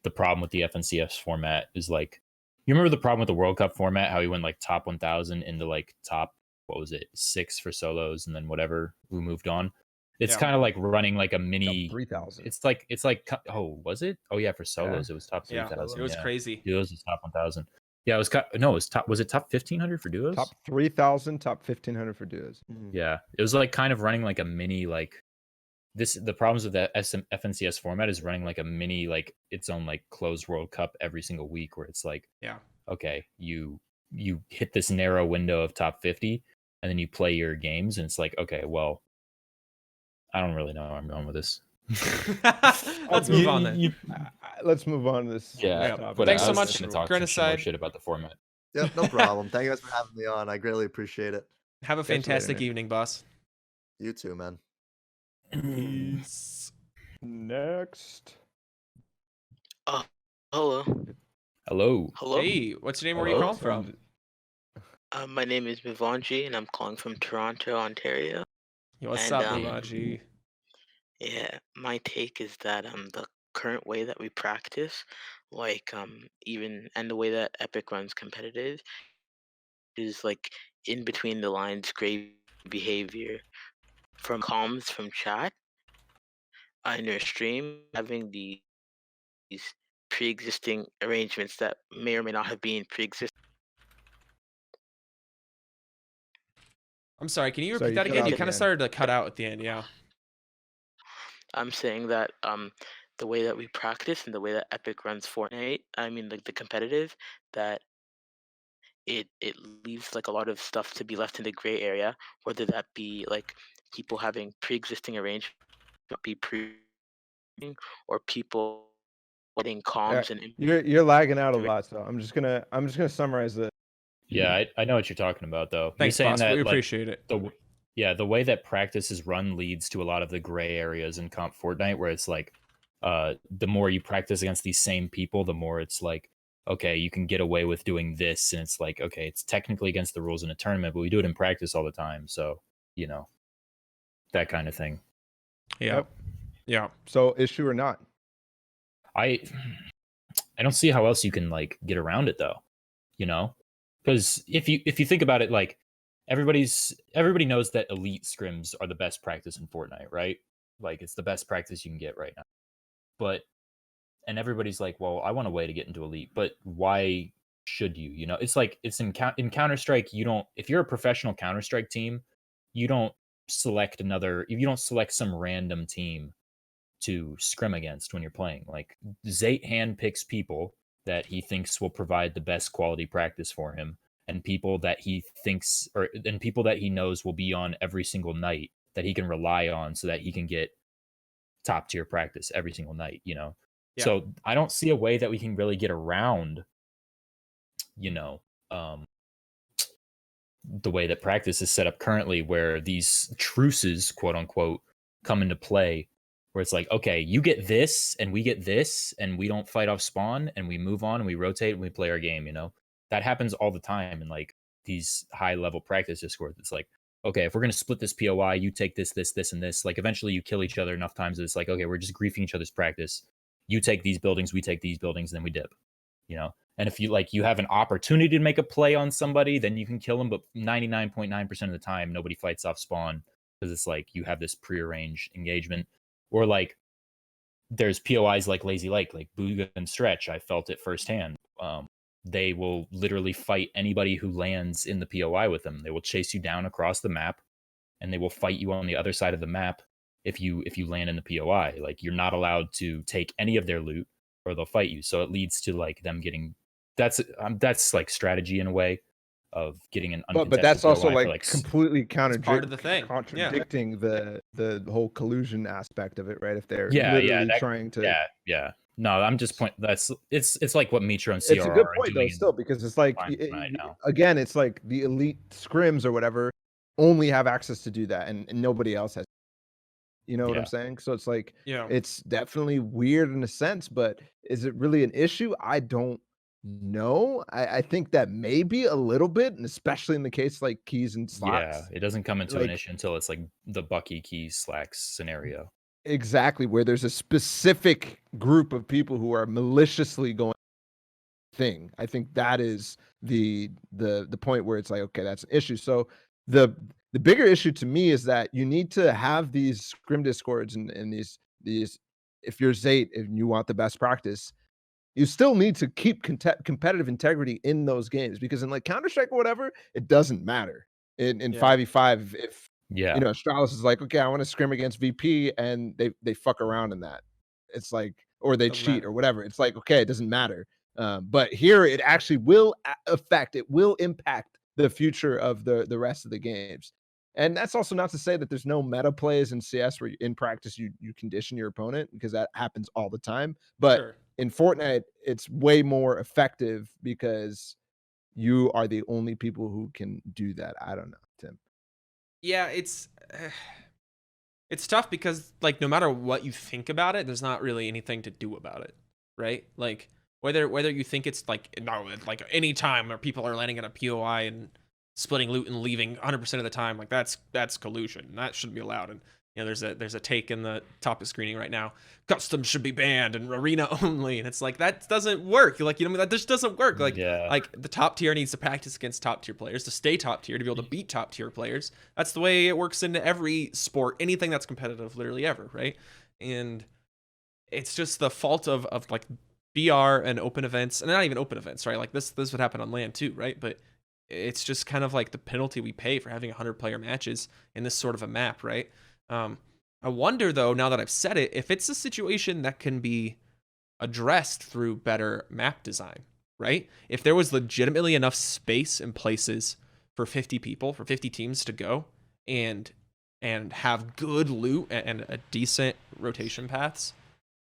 Speaker 3: the problem with the FNCS format is like, you remember the problem with the World Cup format? How we went like top 1,000 into like top, what was it, 6 for solos, and then whatever we moved on. It's kind of like running like a mini
Speaker 2: 3,000.
Speaker 3: It's like oh, was it? Oh yeah, for solos it was top 3,000.
Speaker 1: Yeah, it was crazy.
Speaker 3: Duos was top 1,000. Yeah, it was no, it was top. Was it top 1,500 for duos?
Speaker 2: Top 3,000, top 1,500 for duos.
Speaker 3: Yeah, it was like kind of running like a mini like this. The problems with the FNCS format is running like a mini like its own like closed World Cup every single week, where it's like, okay, you hit this narrow window of top 50, and then you play your games, and it's like, okay, well, I don't really know where I'm going with this.
Speaker 1: Let's move on then.
Speaker 2: Let's move on to this.
Speaker 3: But
Speaker 1: thanks so much.
Speaker 3: Talk some shit about the format.
Speaker 6: Yeah, no problem. Thank you guys for having me on. I greatly appreciate it.
Speaker 1: Have a fantastic evening, boss.
Speaker 6: You too, man.
Speaker 2: Peace. Next.
Speaker 7: Hello.
Speaker 3: Hello.
Speaker 1: Hey, what's your name? Where are you calling from?
Speaker 7: My name is Vivanji, and I'm calling from Toronto, Ontario.
Speaker 1: What's up, Vivanji?
Speaker 7: Yeah, my take is that the current way that we practice, like even and the way that Epic runs competitive, is like in between the lines, great behavior from comms from chat in your stream, having these pre-existing arrangements that may or may not have been pre-existing.
Speaker 1: I'm sorry, can you repeat that again? You kind of started to cut out at the end, yeah.
Speaker 7: I'm saying that the way that we practice and the way that Epic runs Fortnite, I mean like the competitive, that it leaves like a lot of stuff to be left in the gray area, whether that be like people having pre-existing arrangements, be or people letting comms and
Speaker 2: you're lagging out a lot, so I'm just gonna summarize it.
Speaker 3: Yeah, I know what you're talking about, though.
Speaker 1: Thanks,
Speaker 3: you're saying
Speaker 1: boss.
Speaker 3: that
Speaker 1: We appreciate it.
Speaker 3: The way that practice is run leads to a lot of the gray areas in Comp Fortnite, where it's like, the more you practice against these same people, the more it's like, okay, you can get away with doing this, and it's like, okay, it's technically against the rules in a tournament, but we do it in practice all the time, so that kind of thing.
Speaker 1: Yeah.
Speaker 2: So issue or not?
Speaker 3: I don't see how else you can like get around it, though. Because if you think about it, like everybody knows that elite scrims are the best practice in Fortnite, right? Like it's the best practice you can get right now. And everybody's like, well, I want a way to get into elite, but why should you? It's like it's in Counter-Strike. If you're a professional Counter-Strike team, you don't select some random team to scrim against when you're playing. Like Zayt handpicks people that he thinks will provide the best quality practice for him, and people that he knows will be on every single night that he can rely on, so that he can get top tier practice every single night. So I don't see a way that we can really get around the way that practice is set up currently, where these truces, quote unquote, come into play, where it's like, okay, you get this and we get this, and we don't fight off spawn, and we move on and we rotate and we play our game. That happens all the time in like these high level practice discords. It's like, okay, if we're going to split this POI, you take this, and this, like eventually you kill each other enough times that it's like, okay, we're just griefing each other's practice. You take these buildings, we take these buildings, and then we dip, And if you have an opportunity to make a play on somebody, then you can kill them. But 99.9% of the time, nobody fights off spawn, because it's like you have this prearranged engagement. Or like there's POIs like Lazy Lake, like Booga and Stretch. I felt it firsthand. They will literally fight anybody who lands in the POI with them. They will chase you down across the map, and they will fight you on the other side of the map if you land in the POI. Like, you're not allowed to take any of their loot, or they'll fight you. So it leads to like them getting that's like strategy in a way of getting an uncontested
Speaker 2: but that's also
Speaker 3: POI
Speaker 2: like completely
Speaker 1: part of the thing.
Speaker 2: contradicting the whole collusion aspect of it, right? If they're trying to
Speaker 3: no, I'm just it's like what Mitra and CR
Speaker 2: it's a good point
Speaker 3: are
Speaker 2: though
Speaker 3: doing
Speaker 2: still, because it's like
Speaker 3: right now.
Speaker 2: Again, it's like the elite scrims or whatever only have access to do that, and nobody else has. You know what I'm saying? So it's like, it's definitely weird in a sense, but is it really an issue? I don't know. I think that maybe a little bit, and especially in the case like keys and slacks.
Speaker 3: Yeah, it doesn't come into an issue until it's like the Bucky keys slacks scenario.
Speaker 2: Exactly, where there's a specific group of people who are maliciously going thing. I think that is the point where it's like, okay, that's an issue. So the bigger issue to me is that you need to have these scrim discords and these if you're Zayt and you want the best practice, you still need to keep competitive integrity in those games, because in like Counter-Strike or whatever, it doesn't matter. In 5v5, if you know, Astralis is like, okay, I want to scrim against VP, and they fuck around in that. It's like, or they cheat or whatever. It's like, okay, it doesn't matter. But here it actually will it will impact the future of the rest of the games. And that's also not to say that there's no meta plays in CS where in practice you condition your opponent, because that happens all the time. But in Fortnite, it's way more effective because you are the only people who can do that. I don't know, Tim.
Speaker 1: Yeah, it's tough because like no matter what you think about it, there's not really anything to do about it, right? Like whether you think it's like any time where people are landing at a POI and splitting loot and leaving 100% of the time, like that's collusion. And that shouldn't be allowed. And you know, there's a take in the top of screening right now. Custom should be banned and arena only, and it's like that doesn't work. Like, you know, that just doesn't work. Like the top tier needs to practice against top tier players to stay top tier, to be able to beat top tier players. That's the way it works into every sport, anything that's competitive, literally ever, right? And it's just the fault of like BR and open events, and not even open events, right? Like this would happen on LAN too, right? But it's just kind of like the penalty we pay for having 100-player matches in this sort of a map, right? I wonder though, now that I've said it, if it's a situation that can be addressed through better map design, right? If there was legitimately enough space and places for 50 people, for 50 teams to go and have good loot and a decent rotation paths,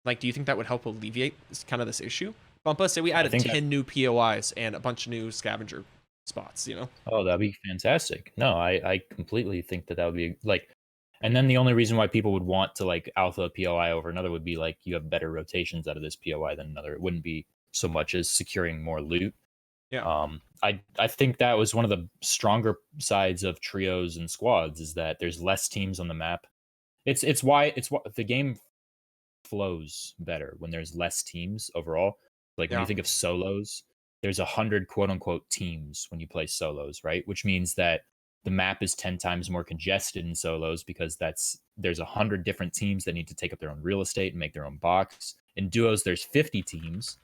Speaker 1: like, do you think that would help alleviate this issue? Bumpaah, say we added 10 new POIs and a bunch of new scavenger spots, you know?
Speaker 3: Oh, that'd be fantastic. No, I completely think that would be like, and then the only reason why people would want to like alpha a POI over another would be like, you have better rotations out of this POI than another. It wouldn't be so much as securing more loot.
Speaker 1: Yeah.
Speaker 3: I think that was one of the stronger sides of trios and squads, is that there's less teams on the map. It's why the game flows better when there's less teams overall. Like when you think of solos, there's 100 quote unquote teams when you play solos, right? Which means that the map is 10 times more congested in solos, because there's 100 different teams that need to take up their own real estate and make their own box. In duos, there's 50 teams,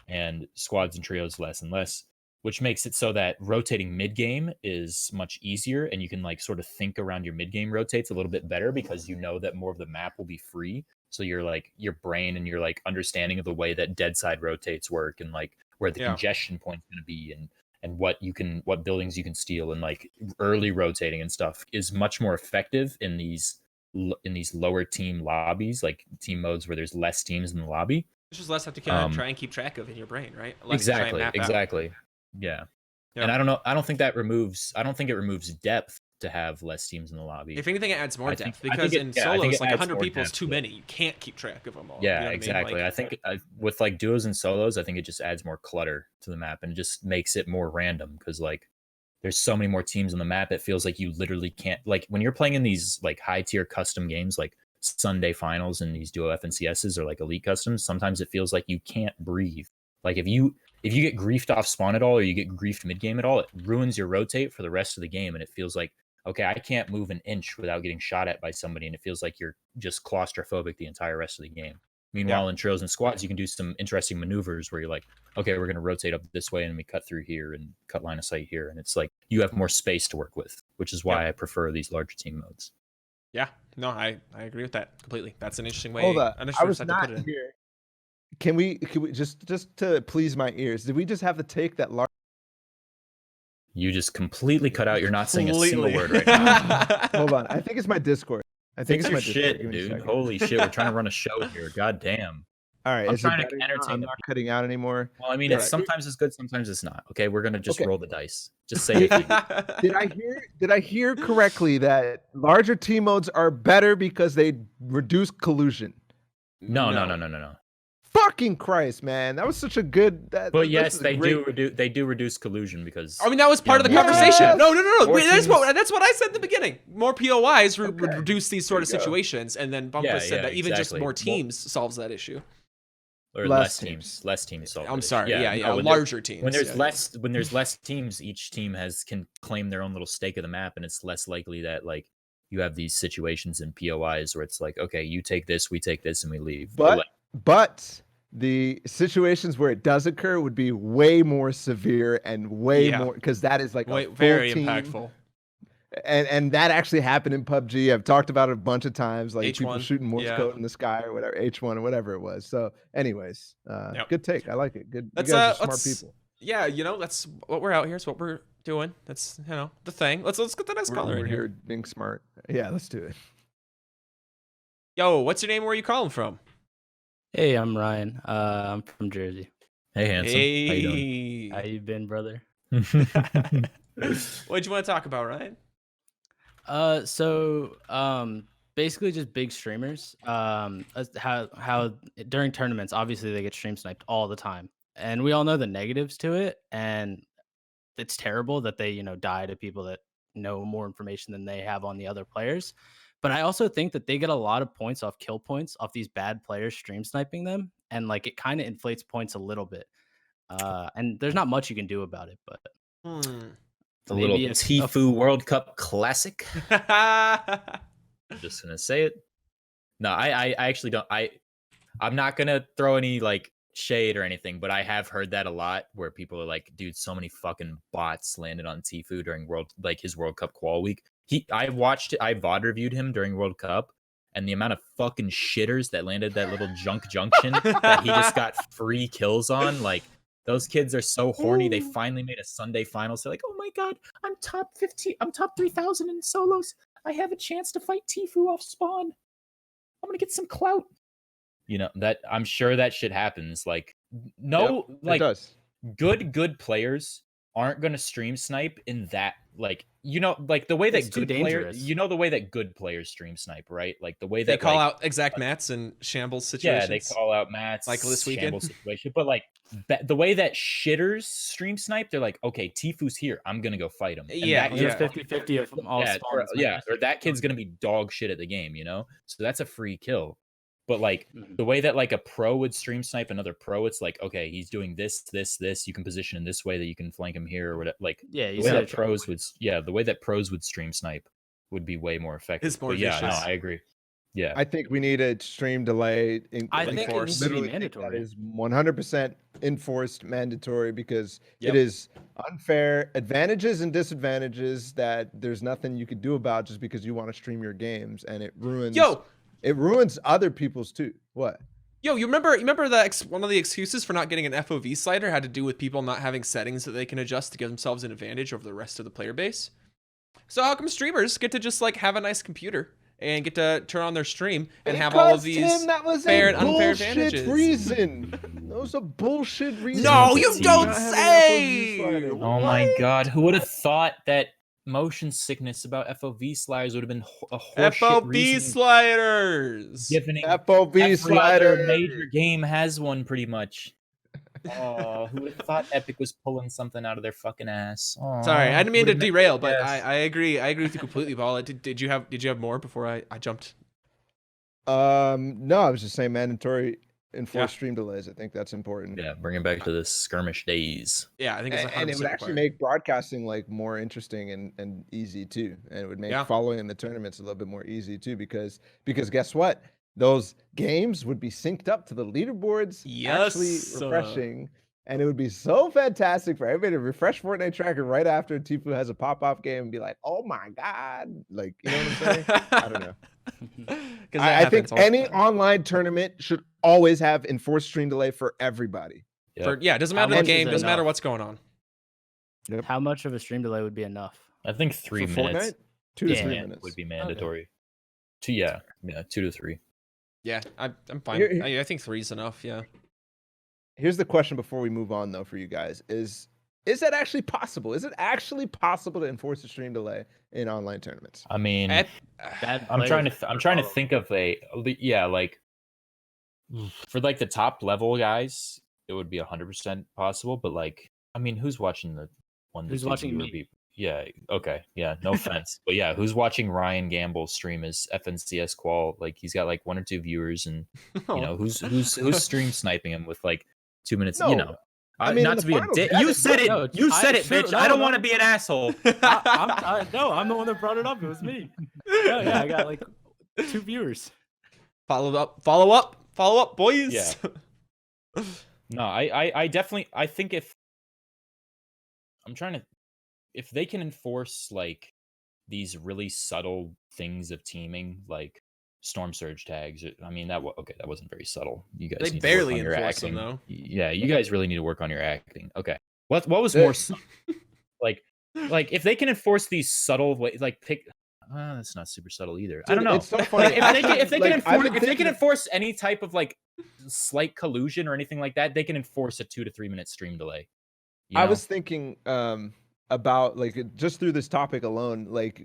Speaker 3: and squads and trios less and less, which makes it so that rotating mid game is much easier, and you can like sort of think around your mid game rotates a little bit better, because you know that more of the map will be free. So you're like, your brain and your like understanding of the way that dead side rotates work, and like where the congestion point's going to be, and what buildings you can steal, and like early rotating and stuff is much more effective in these lower team lobbies, like team modes where there's less teams in the lobby.
Speaker 1: It's just less have to kind of try and keep track of in your brain, right? Less
Speaker 3: Exactly. Yeah. And I don't think it removes depth to have less teams in the lobby.
Speaker 1: If anything, it adds more depth, because in solos, like 100 people is too many. You can't keep track of them all.
Speaker 3: Yeah,
Speaker 1: you know
Speaker 3: exactly.
Speaker 1: I mean?
Speaker 3: I think with like duos and solos, I think it just adds more clutter to the map, and just makes it more random, because like there's so many more teams on the map. It feels like you literally can't, like when you're playing in these like high tier custom games like Sunday finals and these duo FNCSs or like elite customs, sometimes it feels like you can't breathe. Like if you get griefed off spawn at all, or you get griefed mid game at all, it ruins your rotate for the rest of the game, and it feels like, okay, I can't move an inch without getting shot at by somebody, and it feels like you're just claustrophobic the entire rest of the game. Meanwhile, in trails and squads, you can do some interesting maneuvers where you're like, okay, we're going to rotate up this way and we cut through here and cut line of sight here. And it's like you have more space to work with, which is why I prefer these larger team modes.
Speaker 1: Yeah, no, I agree with that completely. That's an interesting way.
Speaker 2: Hold on. I was
Speaker 1: to
Speaker 2: not
Speaker 1: put it in.
Speaker 2: here. Can we just to please my ears? Did we just have to take that large?
Speaker 3: You just completely cut out. You're not saying a single word right now.
Speaker 2: Hold on. I think it's my Discord. I think it's my
Speaker 3: shit,
Speaker 2: Discord.
Speaker 3: dude. Holy shit. We're trying to run a show here. God damn.
Speaker 2: All right.
Speaker 3: I'm trying to entertain.
Speaker 2: I'm not cutting out anymore.
Speaker 3: Well, I mean, sometimes it's good, sometimes it's not. Okay, we're gonna just roll the dice. Just say it.
Speaker 2: Did I hear correctly that larger team modes are better because they reduce collusion?
Speaker 3: No.
Speaker 2: Fucking Christ, man! That was such a good.
Speaker 3: Well, yes, they do reduce collusion because.
Speaker 1: I mean, that was part of the conversation. No. Wait, that's what I said in the beginning. More POIs would reduce these sort of situations, and then Bumpaah said that even just more teams solves that issue.
Speaker 3: Or less teams solve.
Speaker 1: I'm sorry.
Speaker 3: No,
Speaker 1: larger teams.
Speaker 3: When there's less teams, each team can claim their own little stake of the map, and it's less likely that like you have these situations in POIs where it's like, okay, you take this, we take this, and we leave.
Speaker 2: But the situations where it does occur would be way more severe and way more because that is like
Speaker 1: very impactful.
Speaker 2: And that actually happened in PUBG. I've talked about it a bunch of times, like
Speaker 1: H1,
Speaker 2: people shooting Morse code in the sky or whatever, H1 or whatever it was. So, anyways, good take. I like it. Good. You guys are smart people.
Speaker 1: Yeah, that's what we're out here. It's what we're doing. That's the thing. Let's get the next caller in here.
Speaker 2: Being smart. Yeah, let's do it.
Speaker 1: Yo, what's your name? Where are you calling from?
Speaker 8: Hey, I'm Ryan. I'm from Jersey.
Speaker 3: Hey, handsome.
Speaker 1: Hey.
Speaker 8: How you doing? How you been, brother?
Speaker 1: What'd you want to talk about, Ryan?
Speaker 8: Basically just big streamers. How during tournaments, obviously they get stream sniped all the time, and we all know the negatives to it, and it's terrible that they die to people that know more information than they have on the other players. But I also think that they get a lot of points off kill points off these bad players stream sniping them, and like it kind of inflates points a little bit. And there's not much you can do about it, but
Speaker 3: the little Tfue World Cup Classic. I'm just gonna say it. No, I actually don't. I'm not gonna throw any like shade or anything, but I have heard that a lot where people are like, dude, so many fucking bots landed on Tfue during his World Cup qual week. I watched it. I VOD reviewed him during World Cup, and the amount of fucking shitters that landed that little junk junction that he just got free kills on, like. Those kids are so horny. They finally made a Sunday finals. They're like, oh my God, I'm top 15. I'm top 3,000 in solos. I have a chance to fight Tfue off spawn. I'm going to get some clout. That I'm sure that shit happens. Like, it does. Good players aren't going to stream snipe in that, like, the way that good players, the way that good players stream snipe, right? Like the way that
Speaker 1: they call out exact mats and shambles situations.
Speaker 3: Yeah, they call out mats
Speaker 1: like this weekend.
Speaker 3: Situation. But like the way that shitters stream snipe, they're like, okay, Tfue's here. I'm gonna go fight him. And
Speaker 8: yeah. 50-50 of all spawns.
Speaker 3: Or that kid's gonna be dog shit at the game, So that's a free kill. But like the way that like a pro would stream snipe another pro, it's like, okay, he's doing this. You can position in this way that you can flank him here or whatever. Like the way that pros would stream snipe would be way more effective.
Speaker 1: It's more vicious.
Speaker 3: I agree. Yeah,
Speaker 2: I think we need a stream delay.
Speaker 8: I think it needs to be mandatory.
Speaker 2: That is 100% enforced mandatory because it is unfair. Advantages and disadvantages that there's nothing you could do about just because you want to stream your games, and it ruins. It ruins other people's too. What?
Speaker 1: Yo, you remember that one of the excuses for not getting an FOV slider had to do with people not having settings that they can adjust to give themselves an advantage over the rest of the player base? So how come streamers get to just like have a nice computer and get to turn on their stream and have all of these fair and unfair advantages?
Speaker 2: That was a bullshit reason.
Speaker 1: No, you don't say!
Speaker 3: Oh my God, who would have thought that motion sickness about FOV sliders would have been a horseshit
Speaker 1: FOV sliders.
Speaker 2: FOV slider.
Speaker 3: Major game has one pretty much. Oh, who would have thought Epic was pulling something out of their fucking ass? Oh,
Speaker 1: sorry, I didn't mean to derail, but I agree. I agree with you completely, Balla. Did you have more before I jumped?
Speaker 2: No, I was just saying mandatory enforce stream delays. I think that's important.
Speaker 3: Yeah, bring it back to the skirmish days.
Speaker 1: Yeah, I think it's
Speaker 2: and it would actually make broadcasting like more interesting and easy too, and it would make following in the tournaments a little bit more easy too because guess what? those games would be synced up to the leaderboards.
Speaker 1: Yes.
Speaker 2: Actually refreshing. And it would be so fantastic for everybody to refresh Fortnite tracker right after Tifu has a pop-off game and be like, oh my God. Like, you know what I'm saying? I don't know. I think any online tournament should always have enforced stream delay for everybody.
Speaker 1: Yep. Yeah, it doesn't matter the game, doesn't matter what's going on.
Speaker 8: Yep. How much of a stream delay would be enough?
Speaker 3: I think 3 minutes.
Speaker 2: Fortnite? 2 to 3 minutes
Speaker 3: would be mandatory. Okay. 2 to 3.
Speaker 1: Yeah, I'm fine. I think 3 is enough. Yeah.
Speaker 2: Here's the question before we move on, though, for you guys: Is that actually possible? Is it actually possible to enforce a stream delay in online tournaments?
Speaker 3: I mean, I'm trying to think of like for like the top level guys, it would be 100% possible. But like, I mean, who's watching the one?
Speaker 8: Who's watching me?
Speaker 3: Yeah. Okay. Yeah. No offense, but yeah, who's watching Ryan Gamble stream his FNCS qual? Like, he's got like 1 or 2 viewers, and you know who's stream sniping him with like 2 minutes.
Speaker 2: No.
Speaker 3: You know,
Speaker 2: I mean,
Speaker 3: not to be a dick. You said it.
Speaker 8: No,
Speaker 3: you said it, bitch.
Speaker 8: No,
Speaker 3: I don't want to be an asshole.
Speaker 8: I'm the one that brought it up. It was me. Yeah, I got like 2 viewers.
Speaker 1: Follow up, boys.
Speaker 3: Yeah. No, I definitely, I think if they can enforce like these really subtle things of teaming, like storm surge tags. I mean, that wasn't very subtle. You guys
Speaker 1: They
Speaker 3: need
Speaker 1: barely
Speaker 3: to work on your
Speaker 1: enforce
Speaker 3: acting.
Speaker 1: them, though.
Speaker 3: Yeah, you guys really need to work on your acting. Okay, what was more like if they can enforce these subtle ways, like pick. That's not super subtle either.
Speaker 2: Dude,
Speaker 3: I don't know.
Speaker 2: It's so funny.
Speaker 3: If they can enforce any type of like slight collusion or anything like that, they can enforce a 2 to 3 minute stream delay. You know?
Speaker 2: I was thinking about like just through this topic alone, like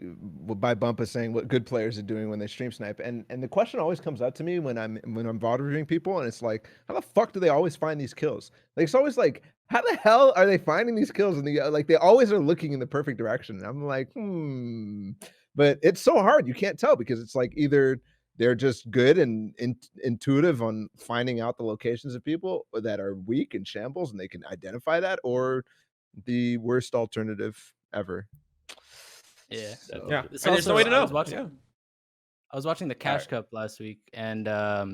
Speaker 2: by Bumpaah saying what good players are doing when they stream snipe, and the question always comes up to me when I'm VOD reviewing people, and it's like, how the fuck do they always find these kills? Like, it's always like, how the hell are they finding these kills? And like they always are looking in the perfect direction. And I'm like, but it's so hard. You can't tell because it's like either they're just good and intuitive on finding out the locations of people that are weak and shambles, and they can identify that, or the worst alternative ever.
Speaker 8: Yeah.
Speaker 2: So,
Speaker 1: yeah. There's no way to know.
Speaker 8: I was watching the Cash Cup last week, and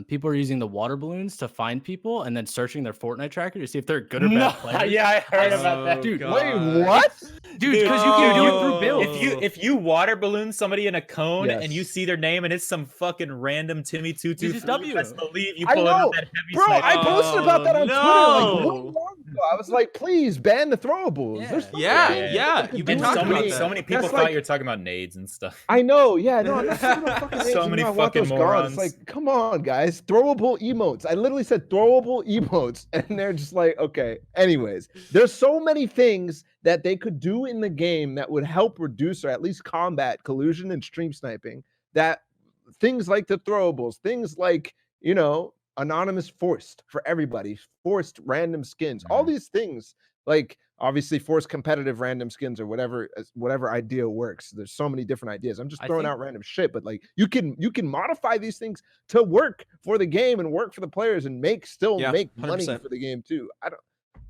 Speaker 8: people were using the water balloons to find people and then searching their Fortnite tracker to see if they're good or bad players.
Speaker 3: Yeah, I heard about that.
Speaker 8: Dude,
Speaker 2: wait, what?
Speaker 8: Dude, because you can do it through builds.
Speaker 3: If you water balloon somebody in a cone
Speaker 2: Yes.
Speaker 3: and you see their name and it's some fucking random Timmcd,
Speaker 8: W.
Speaker 3: best believe you
Speaker 2: I
Speaker 3: pull
Speaker 2: know,
Speaker 3: out that heavy
Speaker 2: bro.
Speaker 3: sniper.
Speaker 2: I posted about that on Twitter like
Speaker 1: no.
Speaker 2: 1 month ago. I was like, please ban the throwables.
Speaker 8: Yeah.
Speaker 2: There's
Speaker 1: Yeah. You've been
Speaker 3: And
Speaker 1: talking about that.
Speaker 3: so many people
Speaker 2: That's
Speaker 3: thought
Speaker 2: like-
Speaker 3: you were talking about nades and stuff.
Speaker 2: I know, yeah, no, I'm not talking about fucking
Speaker 3: So
Speaker 2: names,
Speaker 3: many
Speaker 2: I want
Speaker 3: fucking
Speaker 2: those gone.
Speaker 3: morons.
Speaker 2: It's like, come on, guys, throwable emotes. I literally said throwable emotes, and they're just like, okay. Anyways, there's so many things that they could do in the game that would help reduce or at least combat collusion and stream sniping. That things like the throwables, things like, you know, anonymous forced for everybody, forced random skins, all these things, like obviously forced competitive random skins or whatever idea works. There's so many different ideas. I'm just throwing out random shit, but like you can modify these things to work for the game and work for the players and make money
Speaker 1: 100%.
Speaker 2: for the game too. I don't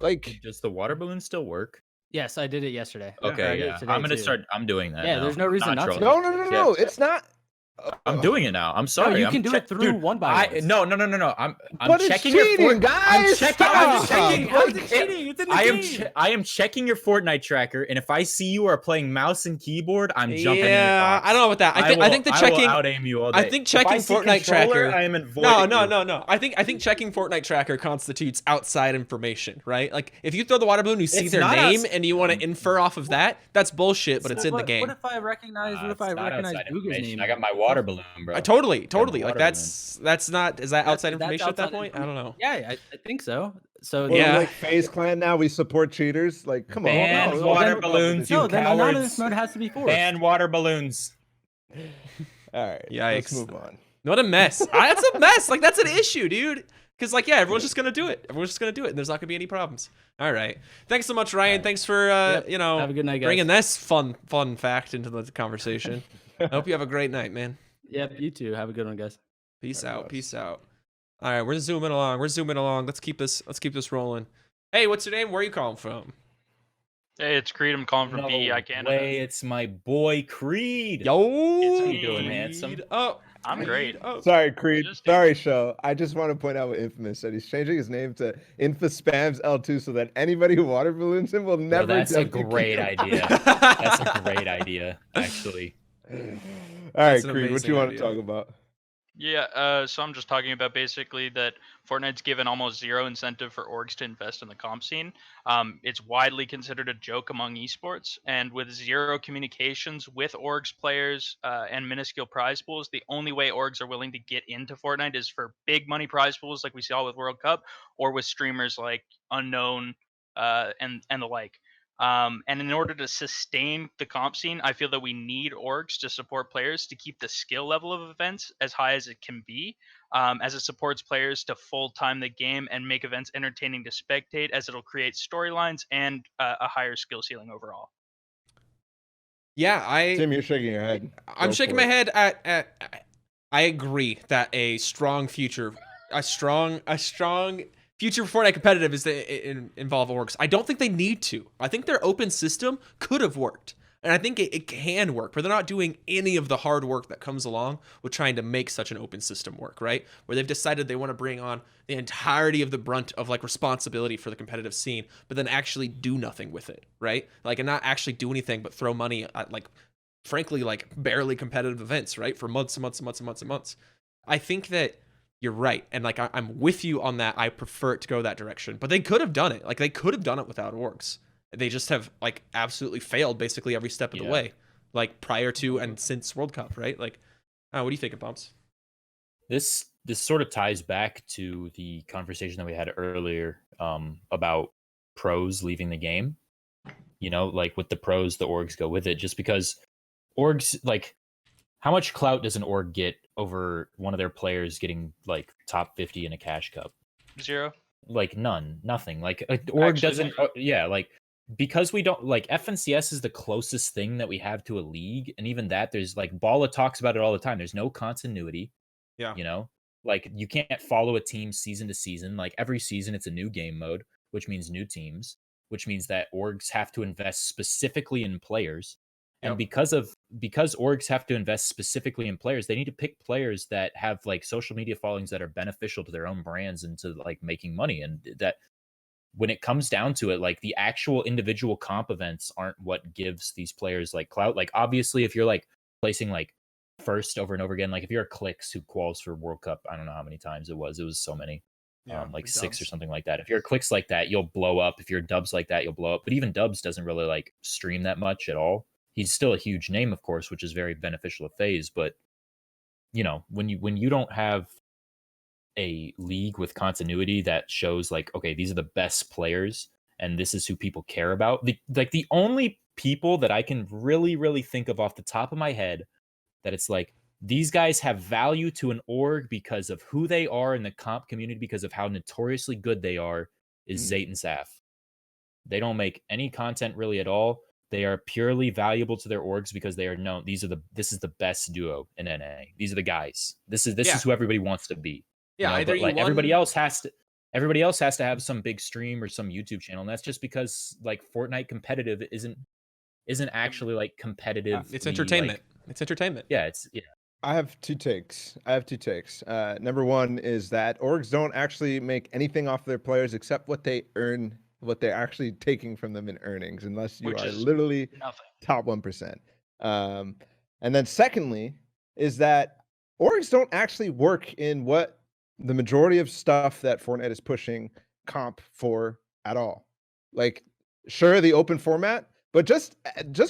Speaker 2: like.
Speaker 3: Does the water balloon still work?
Speaker 8: Yes, I did it yesterday.
Speaker 3: Okay,
Speaker 8: I did
Speaker 3: yeah.
Speaker 8: it today,
Speaker 3: I'm gonna
Speaker 8: too.
Speaker 3: start. I'm doing that.
Speaker 8: Yeah,
Speaker 3: now.
Speaker 8: there's no reason not to.
Speaker 3: trolling.
Speaker 2: No, it's not.
Speaker 3: I'm doing it now. I'm sorry.
Speaker 8: you can do it through one by one.
Speaker 3: No. I'm
Speaker 2: But
Speaker 3: checking
Speaker 2: it's cheating,
Speaker 3: your
Speaker 2: guys.
Speaker 8: How's it cheating? It's in the game.
Speaker 3: I am checking your Fortnite tracker, and if I see you are playing mouse and keyboard, I'm jumping in your
Speaker 1: Yeah,
Speaker 3: box.
Speaker 1: I don't know about that. I think the checking.
Speaker 3: I will out-aim you all day.
Speaker 1: I think checking
Speaker 3: if I see
Speaker 1: Fortnite
Speaker 3: controller,
Speaker 1: tracker.
Speaker 3: I am avoiding
Speaker 1: No. I think checking Fortnite tracker constitutes outside information, right? Like if you throw the water balloon, you see
Speaker 3: It's
Speaker 1: their
Speaker 3: not
Speaker 1: name, and you want to infer off of that. That's bullshit, but it's in the game.
Speaker 8: What if I recognize? Booga's name?
Speaker 3: I got my water balloon, bro.
Speaker 1: Totally.
Speaker 3: water
Speaker 1: Like that's not. Is that outside information at that point? I don't know.
Speaker 8: Yeah, I think so. So
Speaker 2: Well,
Speaker 1: Yeah.
Speaker 2: like FaZe Clan now, we support cheaters. Like, come on.
Speaker 3: Ban
Speaker 2: no,
Speaker 3: water
Speaker 2: no,
Speaker 3: balloons,
Speaker 8: no,
Speaker 3: you
Speaker 8: then
Speaker 3: cowards.
Speaker 8: anonymous mode has to be forced.
Speaker 3: Ban water balloons.
Speaker 2: All right,
Speaker 1: Yikes.
Speaker 2: let's move on.
Speaker 1: What a mess. That's a mess. Like that's an issue, dude. Because like everyone's just gonna do it. Everyone's just gonna do it, and there's not gonna be any problems. All right. Thanks so much, Ryan. Thanks for
Speaker 8: Have a good night, guys.
Speaker 1: bringing this fun fact into the conversation. I hope you have a great night, man.
Speaker 8: Yep, you too. Have a good one, guys.
Speaker 1: Peace out. Peace out. All right, we're zooming along. Let's keep this rolling. Hey, what's your name? Where are you calling from?
Speaker 9: Hey, it's Creed. I'm calling from PEI Canada.
Speaker 3: It's my boy Creed.
Speaker 1: Yo,
Speaker 3: How you doing, handsome?
Speaker 1: Oh,
Speaker 9: I'm great.
Speaker 2: Sorry, Creed. Sorry, Show. I just want to point out what Infamous said. He's changing his name to Infamous Spams L2 so that anybody who water balloons him will never.
Speaker 3: Well, that's a great idea. That's a great idea, actually.
Speaker 2: All right, Creed, what you want to talk about?
Speaker 9: Yeah, so I'm just talking about basically that Fortnite's given almost zero incentive for orgs to invest in the comp scene. It's widely considered a joke among esports, and with zero communications with orgs players and minuscule prize pools, the only way orgs are willing to get into Fortnite is for big money prize pools like we saw with World Cup, or with streamers like Unknown and the like. And in order to sustain the comp scene, I feel that we need orgs to support players to keep the skill level of events as high as it can be, as it supports players to full-time the game and make events entertaining to spectate, as it'll create storylines and a higher skill ceiling overall.
Speaker 1: Yeah,
Speaker 2: Tim, you're shaking your head.
Speaker 1: I'm shaking my head at I agree that a strong future future for Fortnite competitive is to involve orgs. I don't think they need to. I think their open system could have worked. And I think it can work, but they're not doing any of the hard work that comes along with trying to make such an open system work, right? Where they've decided they want to bring on the entirety of the brunt of like responsibility for the competitive scene, but then actually do nothing with it, right? Like, and not actually do anything but throw money at, like, frankly, like barely competitive events, right? For months and months and months and months and months. I think that you're right. And like, I'm with you on that. I prefer it to go that direction, but they could have done it. Like, they could have done it without orgs. They just have like absolutely failed basically every step of the way, like prior to and since World Cup, right? Like, what do you think, Bumps?
Speaker 3: This sort of ties back to the conversation that we had earlier about pros leaving the game. You know, like with the pros, the orgs go with it, just because orgs, like, how much clout does an org get over one of their players getting like top 50 in a cash cup?
Speaker 9: Zero.
Speaker 3: Like nothing. Like an org doesn't. Like, because we don't, like, FNCS is the closest thing that we have to a league, and even that, there's like Balla talks about it all the time. There's no continuity.
Speaker 1: Yeah.
Speaker 3: You know, like, you can't follow a team season to season. Like, every season it's a new game mode, which means new teams, which means that orgs have to invest specifically in players. And because orgs have to invest specifically in players, they need to pick players that have like social media followings that are beneficial to their own brands and to like making money. And that, when it comes down to it, like, the actual individual comp events aren't what gives these players like clout. Like, obviously, if you're like placing like first over and over again, like if you're a Clix who quals for World Cup, I don't know how many times it was so many, like 6 or something like that. If you're a Clix like that, you'll blow up. If you're Dubs like that, you'll blow up. But even Dubs doesn't really like stream that much at all. He's still a huge name, of course, which is very beneficial to FaZe. But, you know, when you don't have a league with continuity that shows like, okay, these are the best players and this is who people care about. The only people that I can really think of off the top of my head that it's like, these guys have value to an org because of who they are in the comp community, because of how notoriously good they are, is Zayt and Saf. They don't make any content really at all. They are purely valuable to their orgs because they are known. This is the best duo in NA. These are the guys. This is who everybody wants to be.
Speaker 1: Yeah,
Speaker 3: you know? But like everybody else has to have some big stream or some YouTube channel, and that's just because like Fortnite competitive isn't actually like competitive.
Speaker 1: It's entertainment.
Speaker 3: Like,
Speaker 1: it's entertainment.
Speaker 3: Yeah,
Speaker 2: I have two takes. Number one is that orgs don't actually make anything off their players except what they earn, what they're actually taking from them in earnings, unless you are literally top 1%. And then secondly is that orgs don't actually work in what the majority of stuff that Fortnite is pushing comp for at all. Like, sure, the open format, but just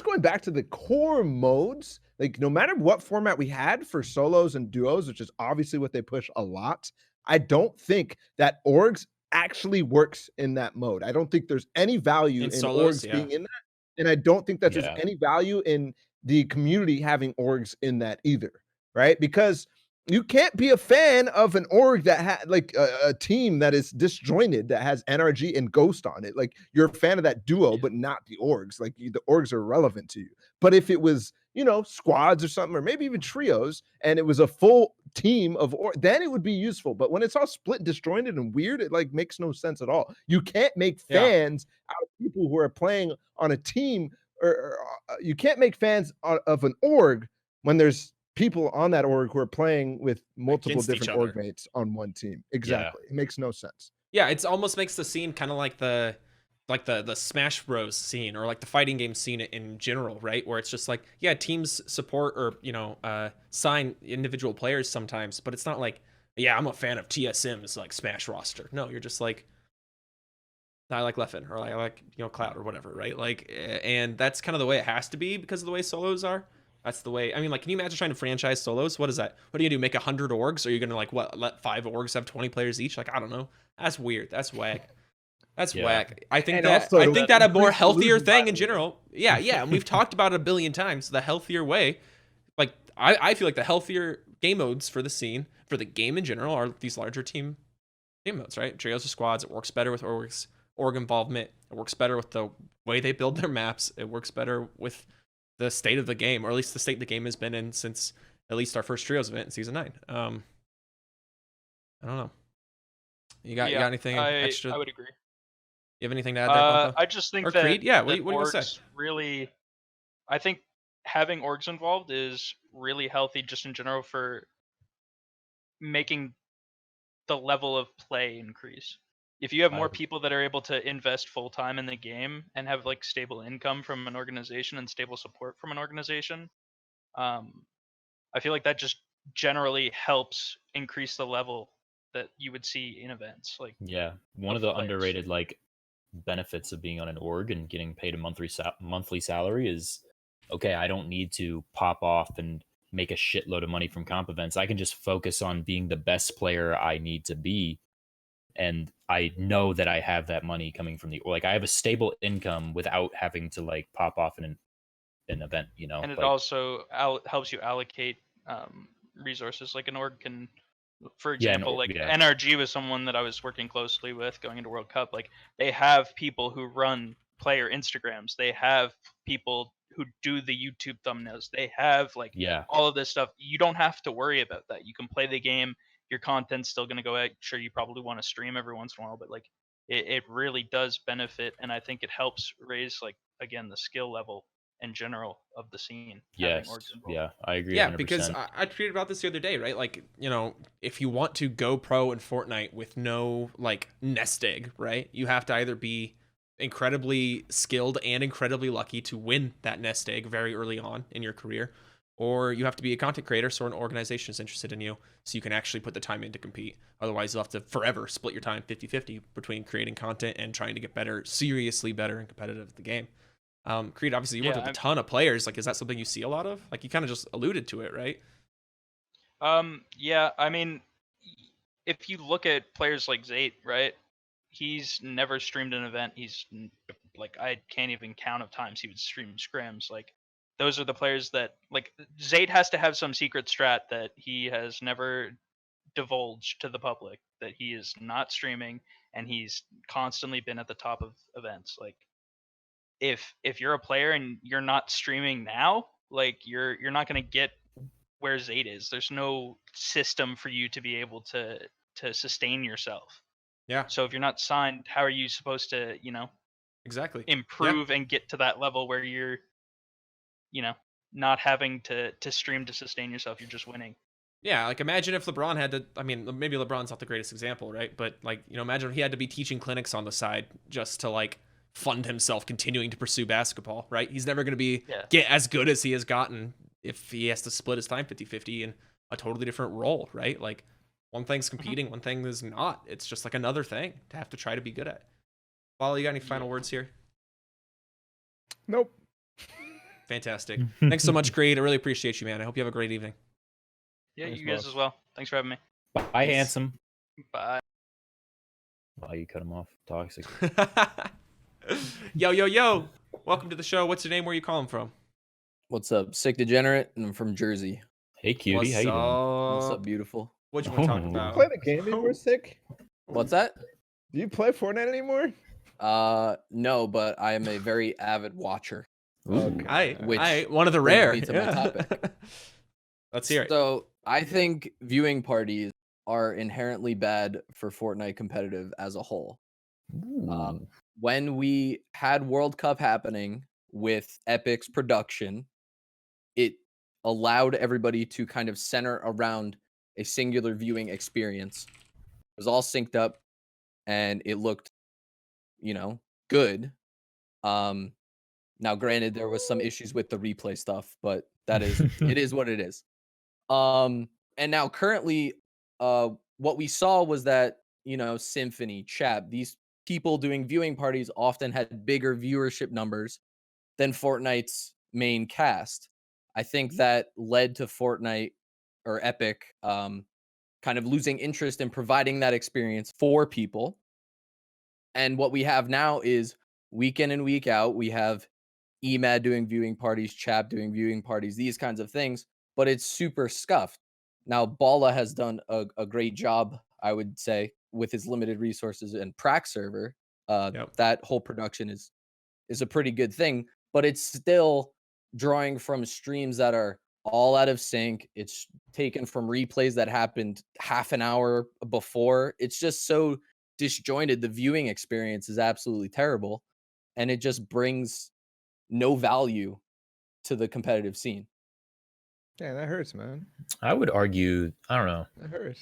Speaker 2: going back to the core modes, like, no matter what format we had for solos and duos, which is obviously what they push a lot, I don't think that orgs actually works in that mode. I don't think there's any value in solos, orgs being in that. And I don't think that there's any value in the community having orgs in that either, right? Because you can't be a fan of an org that had like a team that is disjointed, that has NRG and Ghost on it. Like, you're a fan of that duo, but not the orgs. Like, the orgs are relevant to you. But if it was, you know, squads or something, or maybe even trios, and it was a full team of then it would be useful. But when it's all split, disjointed, and weird, it like makes no sense at all. You can't make fans out of people who are playing on a team, or you can't make fans of an org when there's people on that org who are playing with multiple
Speaker 1: Against each
Speaker 2: different
Speaker 1: other.
Speaker 2: org mates on one team. Exactly. It makes no sense.
Speaker 1: Yeah, it's almost makes the scene kind of like the Smash Bros scene, or like the fighting game scene in general, right? Where it's just like, yeah, teams support or sign individual players sometimes, but it's not like, yeah, I'm a fan of TSM's like Smash roster. No, you're just like, I like Leffen, or I like Cloud or whatever, right? Like, and that's kind of the way it has to be because of the way solos are. That's the way. I mean, like, can you imagine trying to franchise solos? What is that? What are you gonna do? Make 100 orgs? Or are you gonna like what? Let 5 orgs have 20 players each? Like, I don't know. That's weird. That's whack. That's whack. I think that a more healthier thing in general. Yeah, and we've talked about it a billion times. The healthier way, like I feel like the healthier game modes for the scene, for the game in general, are these larger team game modes, right? Trios or squads. It works better with org involvement. It works better with the way they build their maps. It works better with the state of the game, or at least the state the game has been in since at least our first trios event in season 9. I don't know. You got anything extra?
Speaker 9: I would agree.
Speaker 1: You have anything to add there, Bumpaah?
Speaker 9: I just think
Speaker 1: or
Speaker 9: that
Speaker 1: Creed? Yeah, what
Speaker 9: that
Speaker 1: do you want to say?
Speaker 9: really, I think having orgs involved is really healthy just in general for making the level of play increase. If you have more people that are able to invest full time in the game and have like stable income from an organization and stable support from an organization, I feel like that just generally helps increase the level that you would see in events. Like,
Speaker 3: one of the underrated like benefits of being on an org and getting paid a monthly salary is, okay, I don't need to pop off and make a shitload of money from comp events. I can just focus on being the best player I need to be, and I know that I have that money coming from the, like, I have a stable income without having to like pop off in an event,
Speaker 9: and it
Speaker 3: like,
Speaker 9: also helps you allocate resources. Like an org can, for example, NRG was someone that I was working closely with going into World Cup. Like, they have people who run player Instagrams. They have people who do the YouTube thumbnails. They have like all of this stuff. You don't have to worry about that. You can play the game. Your content's still going to go out. Sure, you probably want to stream every once in a while, but like it really does benefit, and I think it helps raise, like, again, the skill level in general of the scene.
Speaker 3: Yes. I agree.
Speaker 1: Yeah,
Speaker 3: 100%.
Speaker 1: because I tweeted about this the other day, right? Like, if you want to go pro in Fortnite with no like nest egg, right? You have to either be incredibly skilled and incredibly lucky to win that nest egg very early on in your career, or you have to be a content creator so an organization is interested in you so you can actually put the time in to compete. Otherwise, you'll have to forever split your time 50-50 between creating content and trying to get better, seriously better and competitive at the game. Creed, obviously you work with a ton of players. Like, is that something you see a lot of? Like, you kind of just alluded to it, right?
Speaker 9: Yeah, I mean, if you look at players like Zate, right? He's never streamed an event. He's like, I can't even count of times he would stream scrims. Like, those are the players that, like, Zate has to have some secret strat that he has never divulged to the public, that he is not streaming, and he's constantly been at the top of events. Like, if you're a player and you're not streaming now, like, you're not going to get where Zate is. There's no system for you to be able to sustain yourself.
Speaker 1: Yeah.
Speaker 9: So if you're not signed, how are you supposed to,
Speaker 1: exactly
Speaker 9: improve and get to that level where you're, not having to stream to sustain yourself? You're just winning.
Speaker 1: Yeah, like, imagine if LeBron had to, I mean, maybe LeBron's not the greatest example, right? But like, imagine if he had to be teaching clinics on the side just to like fund himself continuing to pursue basketball, right? He's never going to get as good as he has gotten if he has to split his time 50-50 in a totally different role, right? Like, one thing's competing, one thing is not. It's just like another thing to have to try to be good at. Balla, you got any final words here?
Speaker 2: Nope.
Speaker 1: Fantastic. Thanks so much, Creed. I really appreciate you, man. I hope you have a great evening.
Speaker 9: Yeah, you guys as well. Thanks for having me.
Speaker 3: Bye, handsome.
Speaker 9: Bye.
Speaker 3: Wow, you cut him off. Toxic.
Speaker 1: Yo. Welcome to the show. What's your name? Where are you calling from?
Speaker 10: What's up? Sick Degenerate, and I'm from Jersey.
Speaker 3: Hey, cutie. How you doing?
Speaker 10: What's up, beautiful?
Speaker 1: What you want to talk about?
Speaker 2: Play the game anymore, Sick?
Speaker 10: What's that?
Speaker 2: Do you play Fortnite anymore?
Speaker 10: No, but I am a very avid watcher.
Speaker 1: Okay. One of the rare.
Speaker 10: To my topic.
Speaker 1: Let's hear it.
Speaker 10: So I think viewing parties are inherently bad for Fortnite competitive as a whole. When we had World Cup happening with Epic's production, it allowed everybody to kind of center around a singular viewing experience. It was all synced up and it looked, good. Now granted there was some issues with the replay stuff, but it is what it is. And now currently what we saw was that, Symphony, Chap, these people doing viewing parties often had bigger viewership numbers than Fortnite's main cast. I think that led to Fortnite or Epic kind of losing interest in providing that experience for people. And what we have now is week in and week out, we have Emad doing viewing parties, Chap doing viewing parties, these kinds of things, but it's super scuffed. Now, Balla has done a great job, I would say, with his limited resources and Prac server. That whole production is a pretty good thing, but it's still drawing from streams that are all out of sync. It's taken from replays that happened half an hour before. It's just so disjointed. The viewing experience is absolutely terrible, and it just brings no value to the competitive scene.
Speaker 2: Yeah, that hurts, man.
Speaker 3: I would argue, I don't know.
Speaker 2: That hurts.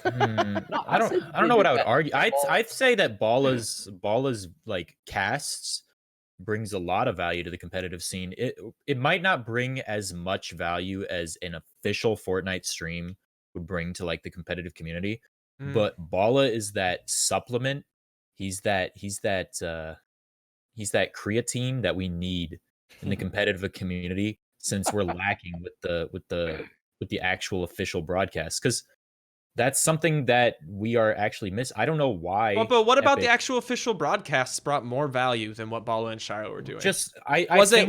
Speaker 3: No, I don't know what I would argue. I'd say that Balla's like casts brings a lot of value to the competitive scene. It might not bring as much value as an official Fortnite stream would bring to like the competitive community, but Balla is that supplement. He's that creatine that we need in the competitive community, since we're lacking with the actual official broadcast, because that's something that we are actually missing. I don't know why.
Speaker 1: But what about the actual official broadcasts brought more value than what Balla and Shrew were doing?
Speaker 3: Was
Speaker 1: it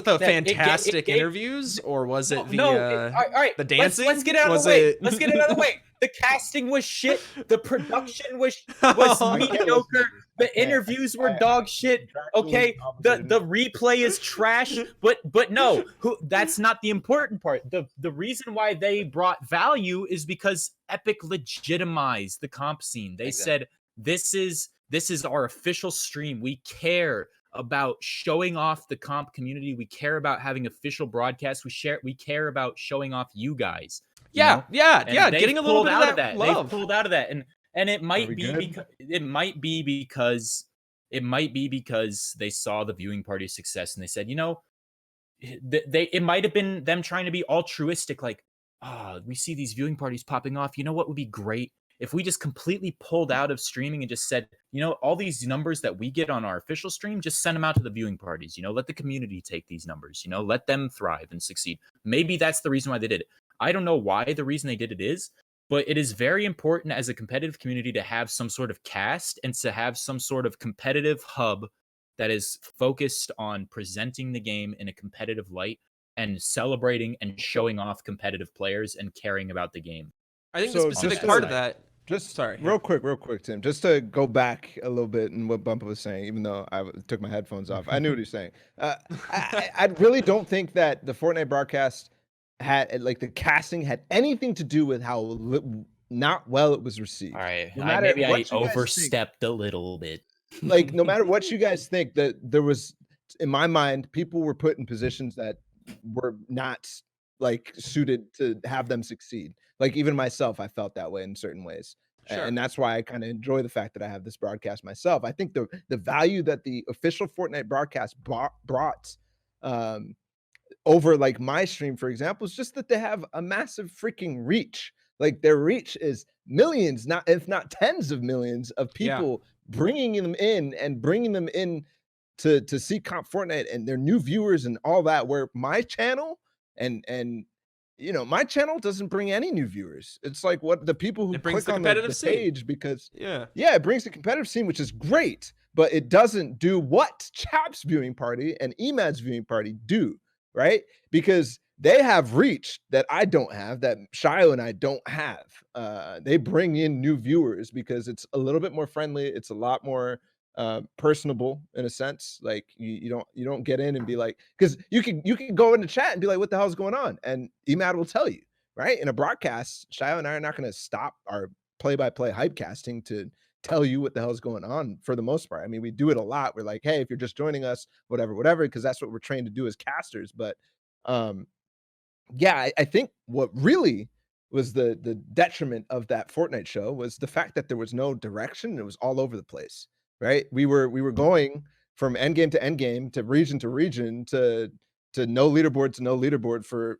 Speaker 1: the fantastic interviews, or was it the dancing?
Speaker 3: Let's get it out of the way. Let's get it out of the way. The casting was shit. The production was mediocre. The interviews were dog shit. Okay, the replay is trash. But no, that's not the important part. The reason why they brought value is because Epic legitimized the comp scene. They said this is our official stream. We care about showing off the comp community. We care about having official broadcasts. We care about showing off you guys.
Speaker 1: Yeah. Getting a little bit out of that.
Speaker 3: They've pulled out of that, and it might be because they saw the viewing party success and they said, it might have been them trying to be altruistic, like, we see these viewing parties popping off. You know what would be great? If we just completely pulled out of streaming and just said, all these numbers that we get on our official stream, just send them out to the viewing parties. Let the community take these numbers. Let them thrive and succeed. Maybe that's the reason why they did it. I don't know why the reason they did it is, but it is very important as a competitive community to have some sort of cast and to have some sort of competitive hub that is focused on presenting the game in a competitive light and celebrating and showing off competitive players and caring about the game.
Speaker 1: I think the specific part of that.
Speaker 2: Real quick, Tim, just to go back a little bit in what Bumpaah was saying, even though I took my headphones off, I knew what he was saying. I really don't think that the Fortnite broadcast had, like, the casting had anything to do with how not well it was received.
Speaker 3: All right, maybe I overstepped a little bit.
Speaker 2: Like, no matter what you guys think, that there was, in my mind, people were put in positions that were not like suited to have them succeed. Like, even myself, I felt that way in certain ways. Sure. And that's why I kind of enjoy the fact that I have this broadcast myself. I think the value that the official Fortnite broadcast brought over, like, my stream, for example, is just that they have a massive freaking reach. Like, their reach is millions, if not tens of millions of people bringing them in to see Comp Fortnite and their new viewers and all that, where my channel and my channel doesn't bring any new viewers. It's like what the people who click on the page, because it brings the competitive scene, which is great, but it doesn't do what Chap's viewing party and Emad's viewing party do, right? Because they have reach that I don't have, that Shrew and I don't have. They bring in new viewers because it's a little bit more friendly. It's a lot more personable in a sense. Like, you don't get in and be like, because you can go into chat and be like, what the hell is going on? And Emad will tell you, right? In a broadcast, Shrew and I are not going to stop our play-by-play hype casting to tell you what the hell is going on for the most part. I mean, we do it a lot. We're like, hey, if you're just joining us, whatever, because that's what we're trained to do as casters. But yeah, I think what really was the detriment of that Fortnite show was the fact that there was no direction. It was all over the place, right? We were going from end game to region to region to no leaderboard to no leaderboard for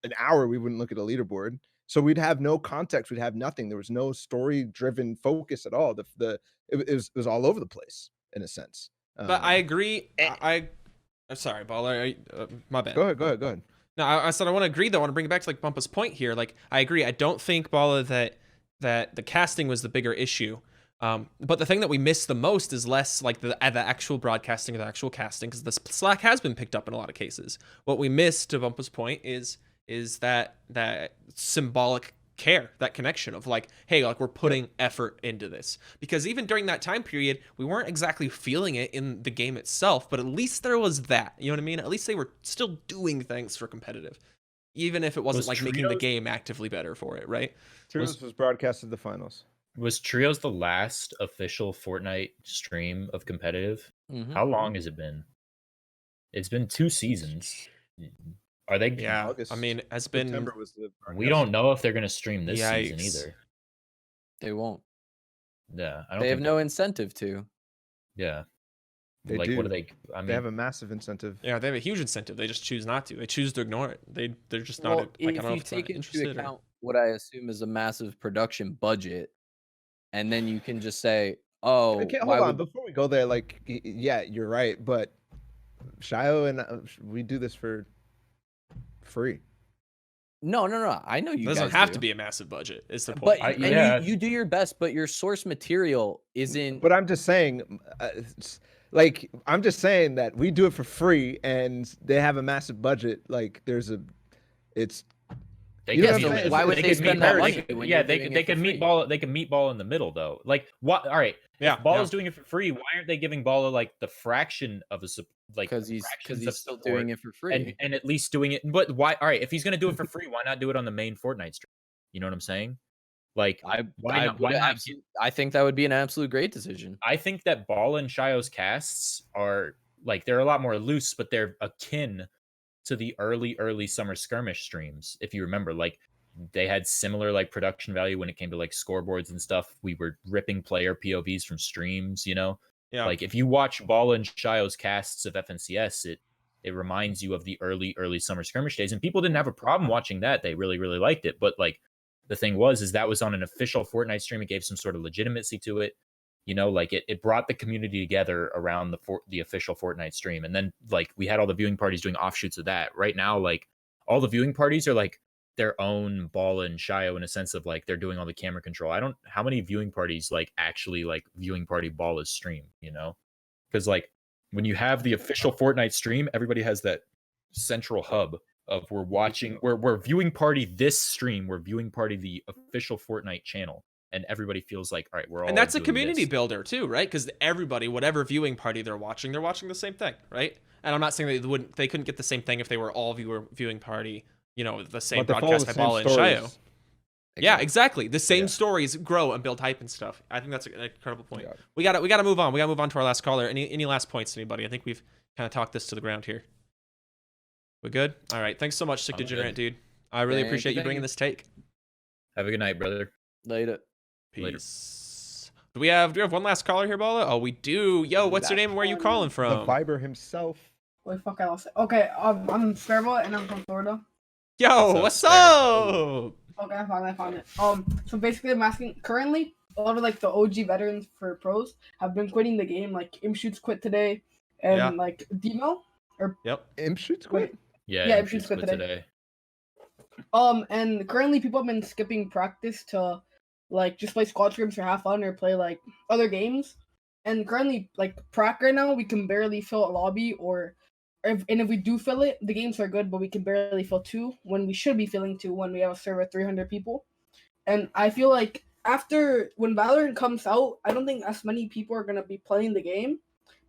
Speaker 2: an hour. We wouldn't look at a leaderboard, so we'd have no context. We'd have nothing. There was no story driven focus at all. It was all over the place in a sense.
Speaker 1: But I agree. I'm sorry, Balla. My bad.
Speaker 2: Go ahead.
Speaker 1: No, I said I want to agree though. I want to bring it back to like Bumpaah's point here. Like I agree. I don't think, Balla, that the casting was the bigger issue. But the thing that we missed the most is less like the actual broadcasting or the actual casting, because the slack has been picked up in a lot of cases. What we missed, to Bumpaah's point, is that symbolic care, that connection of like, hey, like we're putting effort into this. Because even during that time period, we weren't exactly feeling it in the game itself, but at least there was that. You know what I mean? At least they were still doing things for competitive, even if it wasn't like making the game actively better for it, right?
Speaker 2: Trios was broadcasted the finals.
Speaker 3: Was Trios the last official Fortnite stream of competitive? How long has it been? It's been 2 seasons. Are they?
Speaker 1: Yeah,
Speaker 2: August,
Speaker 1: I mean, has been.
Speaker 2: September was the
Speaker 3: We don't know if they're going to stream this season
Speaker 1: Yikes.
Speaker 3: either.
Speaker 10: They won't.
Speaker 3: Yeah, I don't.
Speaker 10: They have no incentive to.
Speaker 3: Yeah.
Speaker 2: They
Speaker 3: like,
Speaker 2: do.
Speaker 3: what do they? I mean,
Speaker 2: They have a massive incentive.
Speaker 1: Yeah, they have a huge incentive. They just choose not to. They choose to ignore it. They're just not.
Speaker 10: Well,
Speaker 1: Like, I
Speaker 10: if
Speaker 1: don't know
Speaker 10: you
Speaker 1: if it's not
Speaker 10: take into
Speaker 1: interested.
Speaker 10: account what I assume is a massive production budget, and then you can just say, "Oh,
Speaker 2: Okay,
Speaker 10: why
Speaker 2: hold on.
Speaker 10: would
Speaker 2: Before we go there, like, yeah, you're right, but Shio and we do this for free.
Speaker 10: no, I know
Speaker 1: It
Speaker 10: you
Speaker 1: doesn't
Speaker 10: guys
Speaker 1: have
Speaker 10: do.
Speaker 1: to be a massive budget. Is the
Speaker 10: But
Speaker 1: point?
Speaker 10: and you do your best, but your source material isn't.
Speaker 2: But I'm just saying, like, I'm just saying that we do it for free, and they have a massive budget. Like, it's.
Speaker 3: They
Speaker 2: You know
Speaker 3: could
Speaker 2: what I'm
Speaker 3: meet-
Speaker 2: saying?
Speaker 10: Why would
Speaker 3: they
Speaker 10: they
Speaker 3: could
Speaker 10: spend
Speaker 3: meet
Speaker 10: that
Speaker 3: Balla-
Speaker 10: money when
Speaker 3: Yeah,
Speaker 10: you're
Speaker 3: they
Speaker 10: doing
Speaker 3: could
Speaker 10: it
Speaker 3: they
Speaker 10: for
Speaker 3: could meet
Speaker 10: free?
Speaker 3: Balla. They could meet Balla in the middle though. Like what? All right.
Speaker 1: Yeah,
Speaker 3: If Balla's doing it for free, why aren't they giving Balla like the fraction of a
Speaker 10: Because he's still doing it for free.
Speaker 3: and at least doing it? But why? All right, if he's gonna do it for free, why not do it on the main Fortnite stream? You know what I'm saying? Like why not?
Speaker 10: I think that would be an absolute great decision.
Speaker 3: I think that Balla and Shio's casts are like they're a lot more loose, but they're akin to the early summer skirmish streams. If you remember, like they had similar like production value when it came to like scoreboards and stuff. We were ripping player POVs from streams, you know.
Speaker 1: Yeah.
Speaker 3: Like if you watch Balla and Shio's casts of FNCS, it reminds you of the early summer skirmish days, and people didn't have a problem watching that. They really liked it, but like the thing was that was on an official Fortnite stream. It gave some sort of legitimacy to it. You know, like it brought the community together around the official Fortnite stream. And then like we had all the viewing parties doing offshoots of that. Right now, like all the viewing parties are like their own Balla and Shio in a sense of like they're doing all the camera control. I don't how many viewing parties like actually like viewing party Balla's stream, you know? Because like when you have the official Fortnite stream, everybody has that central hub of we're viewing party this stream, we're viewing party the official Fortnite channel. And everybody feels like, all right, we're all.
Speaker 1: And that's a
Speaker 3: doing
Speaker 1: community
Speaker 3: this.
Speaker 1: builder too, right? Because everybody, whatever viewing party they're watching the same thing, right? And I'm not saying they couldn't get the same thing if they were all viewing party, you know, the same broadcast by Balla and Shio. Yeah, exactly. The same stories grow and build hype and stuff. I think that's an incredible point. Yeah. We gotta move on. We gotta move on to our last caller. Any last points, anybody? I think we've kind of talked this to the ground here. We good? All right. Thanks so much, Sick Degenerate, dude. I really appreciate you bringing this take.
Speaker 3: Have a good night, brother.
Speaker 10: Later.
Speaker 1: Peace. Do we have one last caller here, Balla? Oh, we do. Yo, what's your name and where are you calling from?
Speaker 2: The Viber himself.
Speaker 11: Wait, fuck, I lost it. Okay, I'm Sparrow and I'm from Florida.
Speaker 1: Yo, what's up?
Speaker 11: Okay, I found it. So basically I'm asking, currently, a lot of like the OG veterans for pros have been quitting the game, like Imshoots quit today, and like Demo, or
Speaker 2: Imshoots quit?
Speaker 11: Yeah, Imshoots quit today. And currently people have been skipping practice to like just play squad scrims for half fun or play like other games. And currently, like prac right now, we can barely fill a lobby, if we do fill it, the games are good, but we can barely fill 2 when we should be filling 2 when we have a server of 300 people. And I feel like when Valorant comes out, I don't think as many people are gonna be playing the game,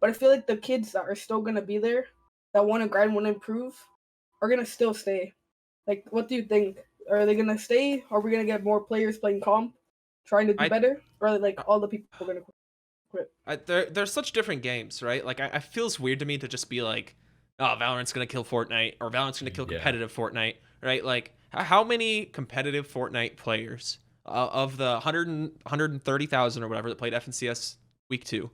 Speaker 11: but I feel like the kids that are still gonna be there, that want to grind, want to improve, are gonna still stay. Like, what do you think? Are they gonna stay? Are we gonna get more players playing comp, trying to do better, or like all the people are gonna quit?
Speaker 1: They're such different games, right? Like, it feels weird to me to just be like, oh, Valorant's gonna kill Fortnite, or Valorant's gonna kill competitive Fortnite, right? Like, how many competitive Fortnite players of the 130,000 or whatever that played FNCS week 2,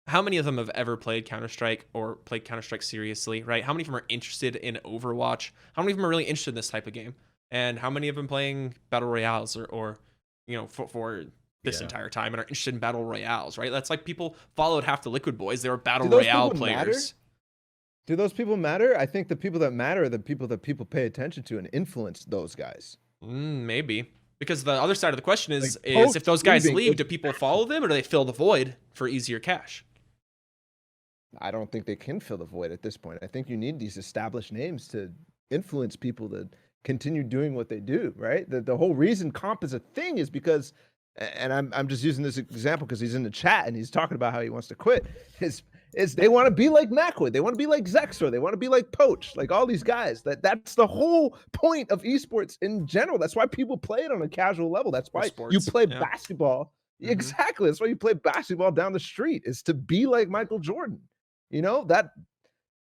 Speaker 1: how many of them have ever played Counter-Strike or played Counter-Strike seriously, right? How many of them are interested in Overwatch? How many of them are really interested in this type of game? And how many of them playing Battle Royales or you know, for this entire time and are interested in Battle Royales, right? That's like people followed half the Liquid Boys. They were Battle Royale players.
Speaker 2: Do those people matter? I think the people that matter are the people that people pay attention to and influence those guys.
Speaker 1: Maybe. Because the other side of the question is if those guys leave, do people follow them or do they fill the void for easier cash?
Speaker 2: I don't think they can fill the void at this point. I think you need these established names to influence people to continue doing what they do, right? The whole reason comp is a thing is because, and I'm just using this example because he's in the chat and he's talking about how he wants to quit, is they want to be like Macwood, they want to be like Zexor, they want to be like Poach, like all these guys. That's the whole point of esports in general. That's why people play it on a casual level. That's why you play basketball. Exactly. That's why you play basketball down the street, is to be like Michael Jordan. You know that.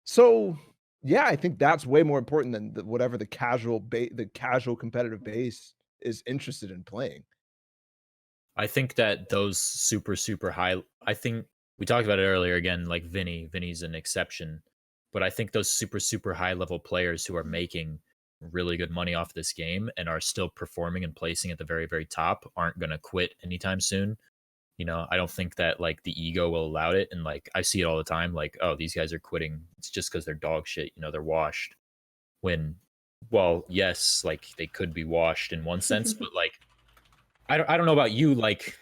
Speaker 2: So yeah, I think that's way more important than whatever the casual competitive base is interested in playing.
Speaker 3: I think that those super high, I think we talked about it earlier again, like Vinny's an exception, but I think those super high level players who are making really good money off this game and are still performing and placing at the very, very top aren't going to quit anytime soon. You know, I don't think that like the ego will allow it. And like, I see it all the time. Like, oh, these guys are quitting. It's just because they're dog shit. You know, they're washed. When, well, yes, like they could be washed in one sense, but like, I don't know about you. Like,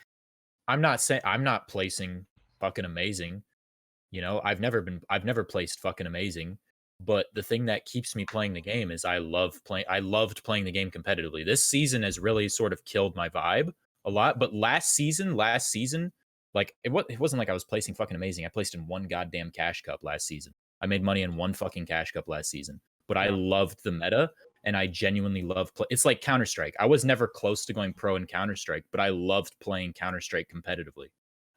Speaker 3: I'm not placing fucking amazing. You know, I've never placed fucking amazing. But the thing that keeps me playing the game is I loved playing the game competitively. This season has really sort of killed my vibe a lot. But last season, like it wasn't like I was placing fucking amazing. I placed in one goddamn cash cup last season. I made money in one fucking cash cup last season. But I loved the meta, and I genuinely love it's like Counter-Strike. I was never close to going pro in Counter-Strike, but I loved playing Counter-Strike competitively.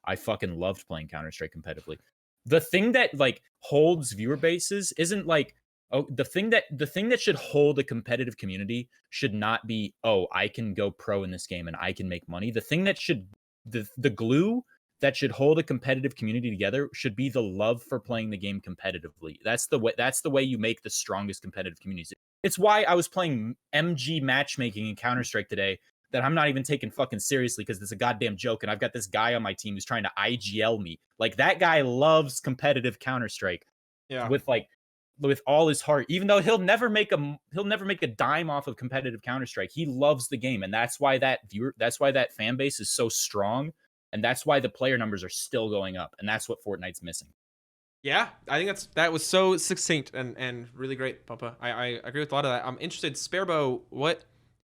Speaker 3: I fucking loved playing Counter-Strike competitively. The thing that like holds viewer bases isn't like, oh, the thing that should hold a competitive community should not be, oh, I can go pro in this game and I can make money. The thing that should the glue that should hold a competitive community together should be the love for playing the game competitively. That's the way you make the strongest competitive communities. It's why I was playing MG matchmaking in Counter-Strike today that I'm not even taking fucking seriously because it's a goddamn joke, and I've got this guy on my team who's trying to IGL me. Like, that guy loves competitive Counter-Strike with all his heart, even though he'll never make a dime off of competitive Counter-Strike. He loves the game, and that's why that fan base is so strong, and that's why the player numbers are still going up, and that's what Fortnite's missing.
Speaker 1: Yeah, I think that was so succinct and really great, Bumpaah. I agree with a lot of that. I'm interested, Sparebow,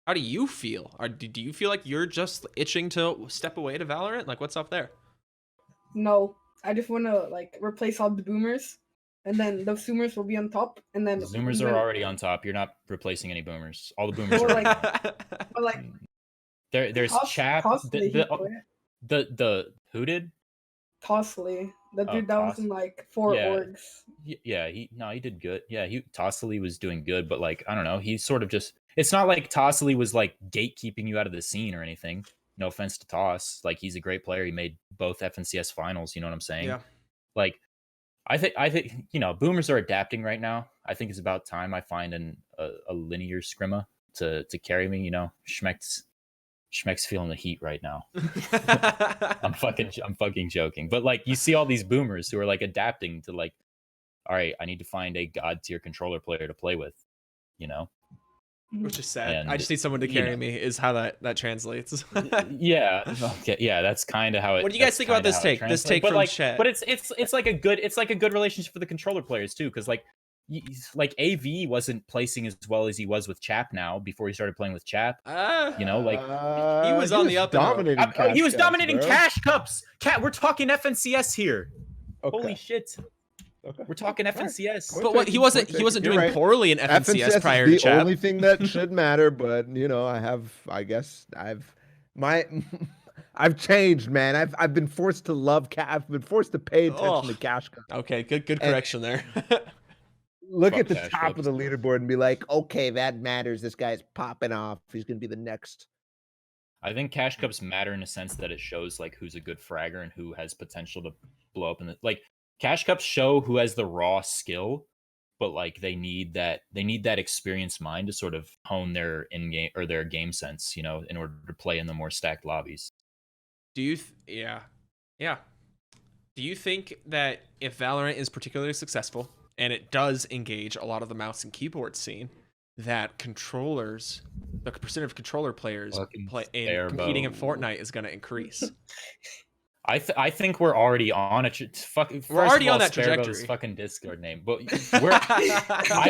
Speaker 1: how do you feel? Do you feel like you're just itching to step away to Valorant? Like, what's up there?
Speaker 11: No, I just want to like replace all the boomers, and then the zoomers will be on top, and then
Speaker 3: zoomers are already on top. You're not replacing any boomers. All the boomers are
Speaker 11: like
Speaker 3: there's Chap. The who did?
Speaker 11: Tossley, the dude that was in like 4 orgs.
Speaker 3: Yeah, he did good. Yeah, Tossley was doing good, but like I don't know, he's sort of just. It's not like Tossley was like gatekeeping you out of the scene or anything. No offense to Toss, like he's a great player. He made both FNCS finals. You know what I'm saying? Yeah. Like, I think you know, boomers are adapting right now. I think it's about time I find a linear scrimma to carry me. You know, Schmeck's feeling the heat right now. I'm fucking joking. But like, you see all these boomers who are like adapting to like, all right, I need to find a god tier controller player to play with. You know.
Speaker 1: Which is sad. And I just need someone to carry me is how that translates.
Speaker 3: Yeah. Okay. Yeah, that's kind of how it.
Speaker 1: What do you guys think about this take? This take from chat.
Speaker 3: But it's like a good relationship for the controller players too, because like AV wasn't placing as well as he was with Chap now before he started playing with Chap. You know, like
Speaker 1: he was on the up and
Speaker 3: up. He was dominating cash cups. We're talking FNCS here. Okay. Holy shit. Okay. We're talking FNCS,
Speaker 1: but what he wasn't doing poorly in FNCS prior to
Speaker 2: Chap. The only thing that should matter, but you know, I've changed, man. I've been forced to love I've been forced to pay attention to cash cup.
Speaker 1: Okay, good correction there.
Speaker 2: look
Speaker 3: Fuck
Speaker 2: at the
Speaker 3: Cash
Speaker 2: top
Speaker 3: Cups.
Speaker 2: of the leaderboard and be like, okay, that matters. This guy's popping off. He's gonna be the next.
Speaker 3: I think Cash Cups matter in a sense that it shows like who's a good fragger and who has potential to blow up in the like Cash Cups show who has the raw skill, but like they need that experienced mind to sort of hone their in-game or their game sense, you know, in order to play in the more stacked lobbies.
Speaker 1: Do you yeah. Do you think that if Valorant is particularly successful and it does engage a lot of the mouse and keyboard scene, that controllers, the percent of controller players competing in Fortnite is going to increase?
Speaker 3: I think we're already on a
Speaker 1: we're already on that trajectory.
Speaker 3: Fucking Discord name, but we're I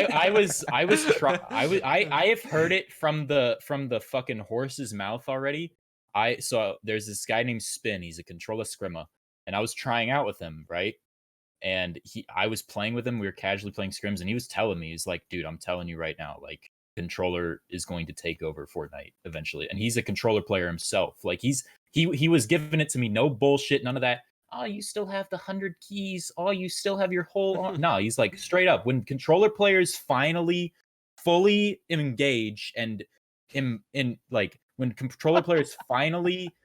Speaker 3: have heard it from the fucking horse's mouth already. So there's this guy named Spin. He's a controller scrimmer, and I was trying out with him, right? And I was playing with him. We were casually playing scrims, and he was telling me, he's like, dude, I'm telling you right now, like, controller is going to take over Fortnite eventually. And he's a controller player himself. Like, he was giving it to me, no bullshit, none of that. Oh, you still have the 100 keys. Oh, you still have your whole. No, he's like, straight up, when controller players finally fully engage and when controller players finally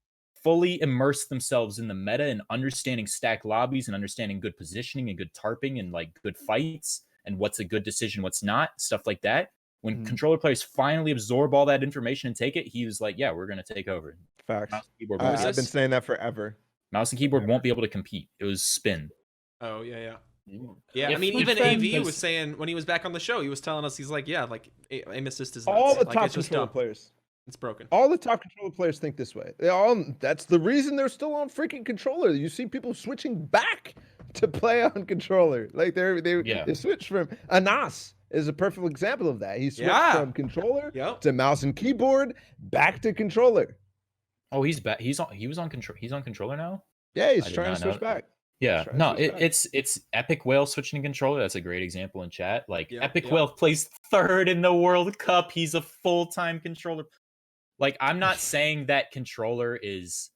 Speaker 3: fully immerse themselves in the meta and understanding stack lobbies and understanding good positioning and good tarping and like good fights and what's a good decision, what's not, stuff like that. When controller players finally absorb all that information and take it, he was like, yeah, we're going to take over.
Speaker 2: Facts. I've been saying that forever.
Speaker 3: Mouse and keyboard won't be able to compete. It was Spin.
Speaker 1: Oh, yeah. I mean, even AV was saying when he was back on the show, he was telling us, he's like, yeah, like aim assist is nuts.
Speaker 2: All the
Speaker 1: like,
Speaker 2: top controller players.
Speaker 1: It's broken.
Speaker 2: All the top controller players think this way. That's the reason they're still on freaking controller. You see people switching back to play on controller. Like they switch from Anas is a perfect example of that. He switched from controller to mouse and keyboard back to controller.
Speaker 3: Oh, he's back. He was on control. He's on controller now.
Speaker 2: Yeah, he's trying to switch back.
Speaker 3: Yeah, no, it's Epic Whale switching to controller. That's a great example in chat. Like Epic Whale plays 3rd in the World Cup. He's a full-time controller. Like, I'm not saying that controller is.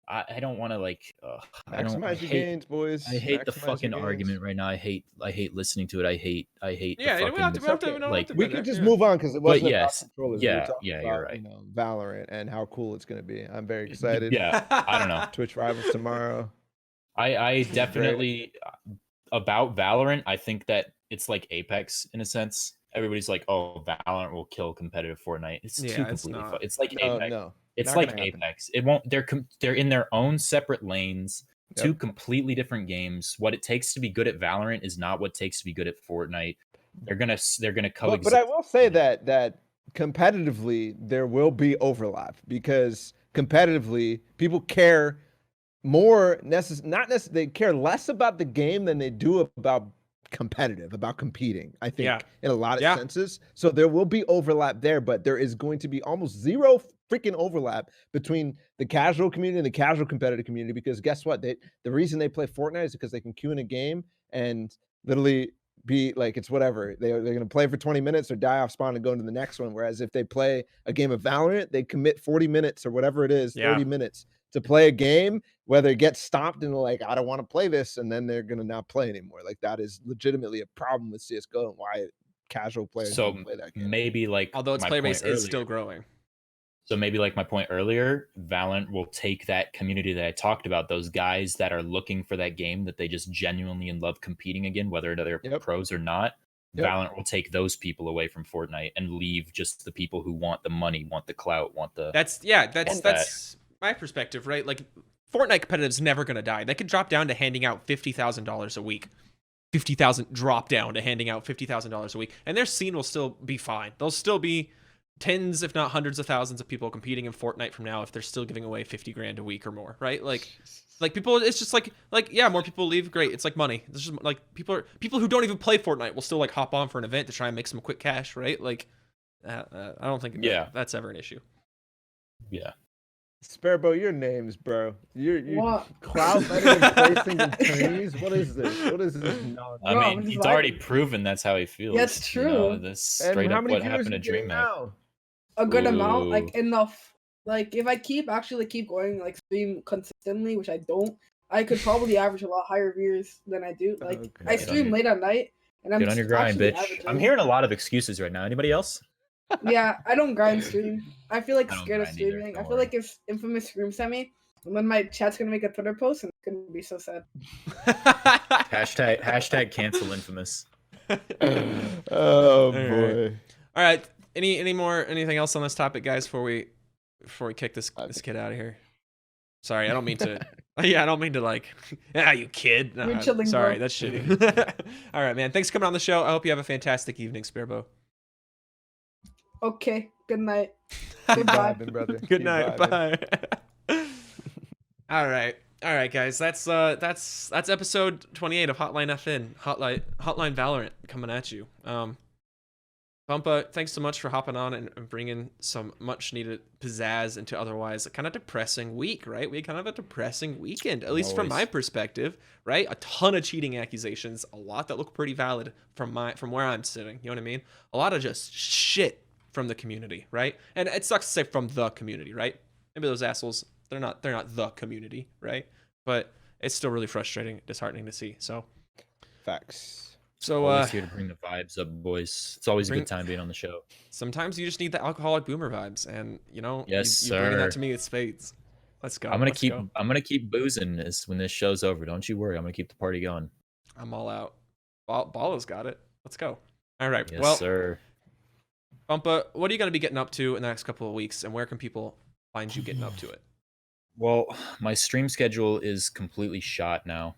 Speaker 3: I don't want to like.
Speaker 2: Maximize your gains, boys.
Speaker 3: I hate the fucking argument right now. I hate listening to it. I hate.
Speaker 1: Yeah,
Speaker 3: the fucking,
Speaker 2: we could just move on because it wasn't about controllers.
Speaker 3: Yeah, you're right.
Speaker 2: Valorant and how cool it's gonna be. I'm very excited.
Speaker 3: Yeah, I don't know.
Speaker 2: Twitch Rivals tomorrow.
Speaker 3: I definitely about Valorant. I think that it's like Apex in a sense. Everybody's like, "Oh, Valorant will kill competitive Fortnite." It's too completely. It's like Apex.
Speaker 2: No,
Speaker 3: it's like Apex. It won't. They're in their own separate lanes. Two completely different games. What it takes to be good at Valorant is not what it takes to be good at Fortnite. They're gonna coexist.
Speaker 2: But I will say that competitively there will be overlap because competitively people care more they care less about the game than they do about competing, I think, in a lot of senses. So there will be overlap there, but there is going to be almost zero freaking overlap between the casual community and the casual competitive community, because guess what? The reason they play Fortnite is because they can queue in a game and literally be like, it's whatever. They're going to play for 20 minutes or die off spawn and go into the next one. Whereas if they play a game of Valorant, they commit 40 minutes or whatever it is, 30 minutes to play a game, whether it gets stopped and like, I don't want to play this, and then they're going to not play anymore. Like, that is legitimately a problem with CSGO and why casual players don't play that game.
Speaker 3: Maybe like,
Speaker 1: although its player base is still growing.
Speaker 3: So maybe like my point earlier, Valorant will take that community that I talked about, those guys that are looking for that game that they just genuinely love competing again, whether they're pros or not. Valorant will take those people away from Fortnite and leave just the people who want the money, want the clout, want the.
Speaker 1: That's my perspective, right? Like, Fortnite competitive's never going to die. They could drop down to handing out $50,000 a week. 50,000 drop down to handing out $50,000 a week, and their scene will still be fine. There'll still be tens, if not hundreds of thousands of people competing in Fortnite from now if they're still giving away 50 grand a week or more, right? Like people, it's just like yeah, more people leave, great. It's like money. There's just like people who don't even play Fortnite will still like hop on for an event to try and make some quick cash, right? Like I don't think that's ever an issue.
Speaker 3: Yeah.
Speaker 2: Sparrow, your names, bro. You're cloud better than placing attorneys. What is this? What is this?
Speaker 3: I mean, he's already proven that's how he feels.
Speaker 11: That's true.
Speaker 3: You know, that's straight up what happened to DreamHack.
Speaker 11: A good amount, like enough. Like if I keep going, like stream consistently, which I don't, I could probably average a lot higher viewers than I do. Like I stream late at night, And I'm
Speaker 3: Get on your grind,
Speaker 11: actually
Speaker 3: bitch. I'm
Speaker 11: advertising.
Speaker 3: hearing a lot of excuses right now. Anybody else?
Speaker 11: Yeah, I don't grind stream. I feel like
Speaker 3: I don't
Speaker 11: scared of
Speaker 3: grind either,
Speaker 11: streaming. I
Speaker 3: don't
Speaker 11: feel
Speaker 3: worry.
Speaker 11: like if Infamous screams at me, and then my chat's gonna make a Twitter post, and it's gonna be so sad.
Speaker 3: Hashtag cancel Infamous.
Speaker 2: Oh
Speaker 1: right.
Speaker 2: boy.
Speaker 1: All right. Anything else on this topic, guys, before we kick this kid out of here? Sorry, I don't mean to. Yeah, I don't mean to like. You kid.
Speaker 11: We're chilling,
Speaker 1: sorry,
Speaker 11: bro.
Speaker 1: that's shitty. All right, man. Thanks for coming on the show. I hope you have a fantastic evening, Sparebow.
Speaker 11: Okay. Good night.
Speaker 2: Keep
Speaker 11: Goodbye.
Speaker 2: vibing, brother.
Speaker 1: Good
Speaker 2: Keep
Speaker 1: night.
Speaker 2: vibing.
Speaker 1: Bye. All right, guys. That's episode 28 of Hotline FN, Hotline Valorant coming at you. Bumpaah, thanks so much for hopping on and bringing some much needed pizzazz into otherwise a kind of depressing week, right? We had kind of a depressing weekend, at least from my perspective, right? A ton of cheating accusations, a lot that look pretty valid from where I'm sitting. You know what I mean? A lot of just shit from the community, right? And it sucks to say from the community, right? Maybe those assholes, they're not the community, right? But it's still really frustrating, disheartening to see. So
Speaker 2: Facts.
Speaker 1: So
Speaker 3: always here to bring the vibes up, boys. It's always a good time being on the show.
Speaker 1: Sometimes you just need the alcoholic boomer vibes, and you know,
Speaker 3: yes,
Speaker 1: you're bringing that to me with spades. Let's go.
Speaker 3: I'm gonna keep boozing when this show's over. Don't you worry. I'm gonna keep the party going.
Speaker 1: I'm all out. Balla's got it. Let's go. All right.
Speaker 3: Yes,
Speaker 1: well,
Speaker 3: sir.
Speaker 1: Bumpaah, what are you gonna be getting up to in the next couple of weeks, and where can people find you getting up to it?
Speaker 3: Well, my stream schedule is completely shot now.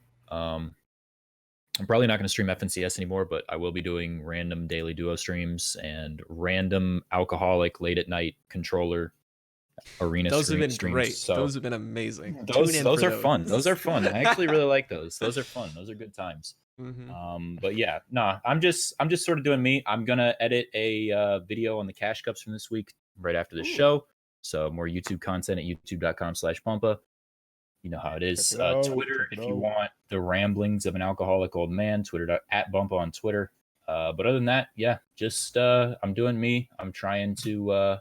Speaker 3: I'm probably not going to stream FNCS anymore, but I will be doing random daily duo streams and random alcoholic late at night controller arena
Speaker 1: those have been
Speaker 3: streams.
Speaker 1: great.
Speaker 3: So
Speaker 1: those have been amazing.
Speaker 3: Those are fun. Those are fun. I actually really like those. Those are fun. Those are good times.
Speaker 1: Mm-hmm.
Speaker 3: But yeah, I'm just sort of doing me. I'm gonna edit a video on the cash cups from this week right after the show. So more YouTube content at youtube.com/Bumpaah. You know how it is. Twitter, if you want the ramblings of an alcoholic old man, Twitter at Bumpaah on Twitter. But other than that, yeah, just I'm doing me. I'm trying to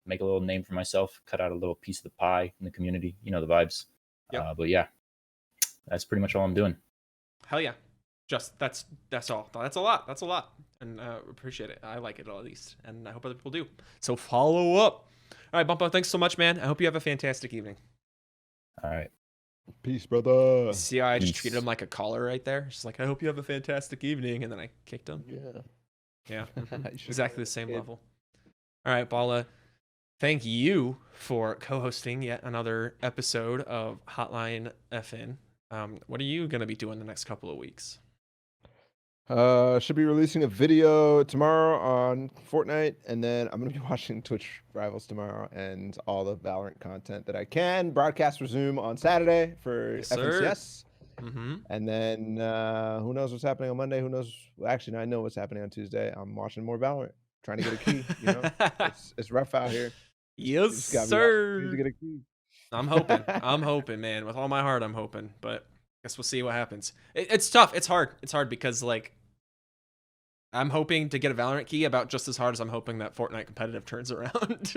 Speaker 3: make a little name for myself, cut out a little piece of the pie in the community. You know the vibes. Yep. But yeah, that's pretty much all I'm doing.
Speaker 1: Hell yeah. Just that's all. That's a lot. That's a lot. And appreciate it. I like it at least. And I hope other people do. So follow up. All right, Bumpaah, thanks so much, man. I hope you have a fantastic evening.
Speaker 3: All right.
Speaker 2: Peace, brother.
Speaker 1: See how I just treated him like a caller right there? Just like, I hope you have a fantastic evening. And then I kicked him. Yeah. Exactly the same level. All right, Balla. Thank you for co-hosting yet another episode of Hotline FN. What are you going to be doing the next couple of weeks?
Speaker 2: Should be releasing a video tomorrow on Fortnite, and then I'm gonna be watching Twitch Rivals tomorrow and all the Valorant content that I can. Broadcast resume on Saturday for FNCS. And then who knows what's happening on Monday? Who knows? Well, actually, no, I know what's happening on Tuesday. I'm watching more Valorant, trying to get a key. You know, it's rough out here.
Speaker 1: Yes, sir.
Speaker 2: To get a key.
Speaker 1: I'm hoping, man. With all my heart, I'm hoping. But I guess we'll see what happens. It's tough. It's hard. It's hard because like I'm hoping to get a Valorant key about just as hard as I'm hoping that Fortnite competitive turns around.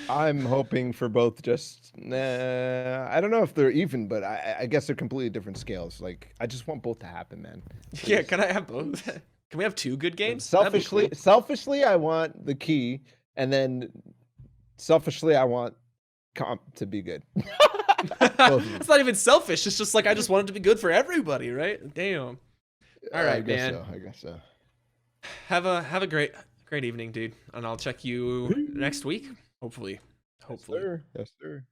Speaker 2: I'm hoping for both. Just I don't know if they're even, but I guess they're completely different scales. Like I just want both to happen, man. Please.
Speaker 1: Yeah, can I have both? Can we have two good games?
Speaker 2: Selfishly, I want the key, and then selfishly, I want comp to be good.
Speaker 1: It's not even selfish. It's just like I just want it to be good for everybody, right? Damn. All right, man.
Speaker 2: I guess so.
Speaker 1: Have a great evening, dude. And I'll check you next week. Hopefully.
Speaker 2: Yes, sir.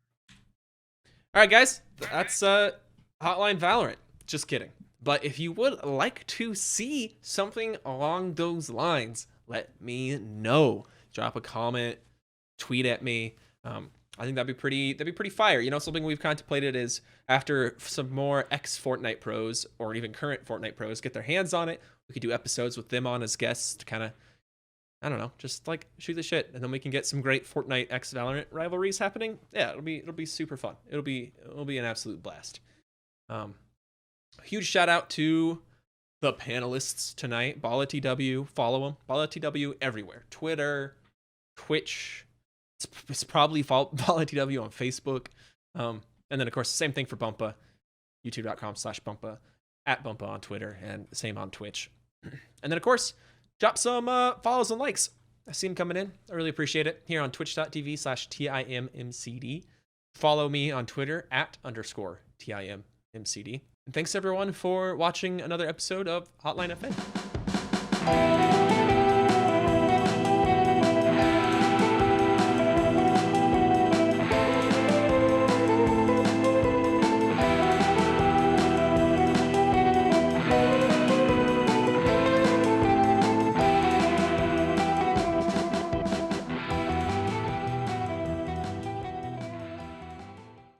Speaker 1: All right, guys. That's Hotline Valorant. Just kidding. But if you would like to see something along those lines, let me know. Drop a comment, tweet at me. I think that'd be pretty fire. You know, something we've contemplated is after some more ex-Fortnite pros or even current Fortnite pros get their hands on it, we could do episodes with them on as guests to kind of, I don't know, just like shoot the shit, and then we can get some great Fortnite X Valorant rivalries happening. Yeah, it'll be super fun. It'll be an absolute blast. Huge shout out to the panelists tonight. Ballatw, follow them. Ballatw everywhere. Twitter, Twitch. It's probably Ballatw on Facebook. And then, of course, same thing for Bumpaah. YouTube.com/Bumpaah. at Bumpaah on Twitter, and same on Twitch. And then, of course, drop some follows and likes. I see them coming in. I really appreciate it. Here on twitch.tv/TIMMCD. Follow me on Twitter @_TIMMCD. And thanks everyone for watching another episode of Hotline FN.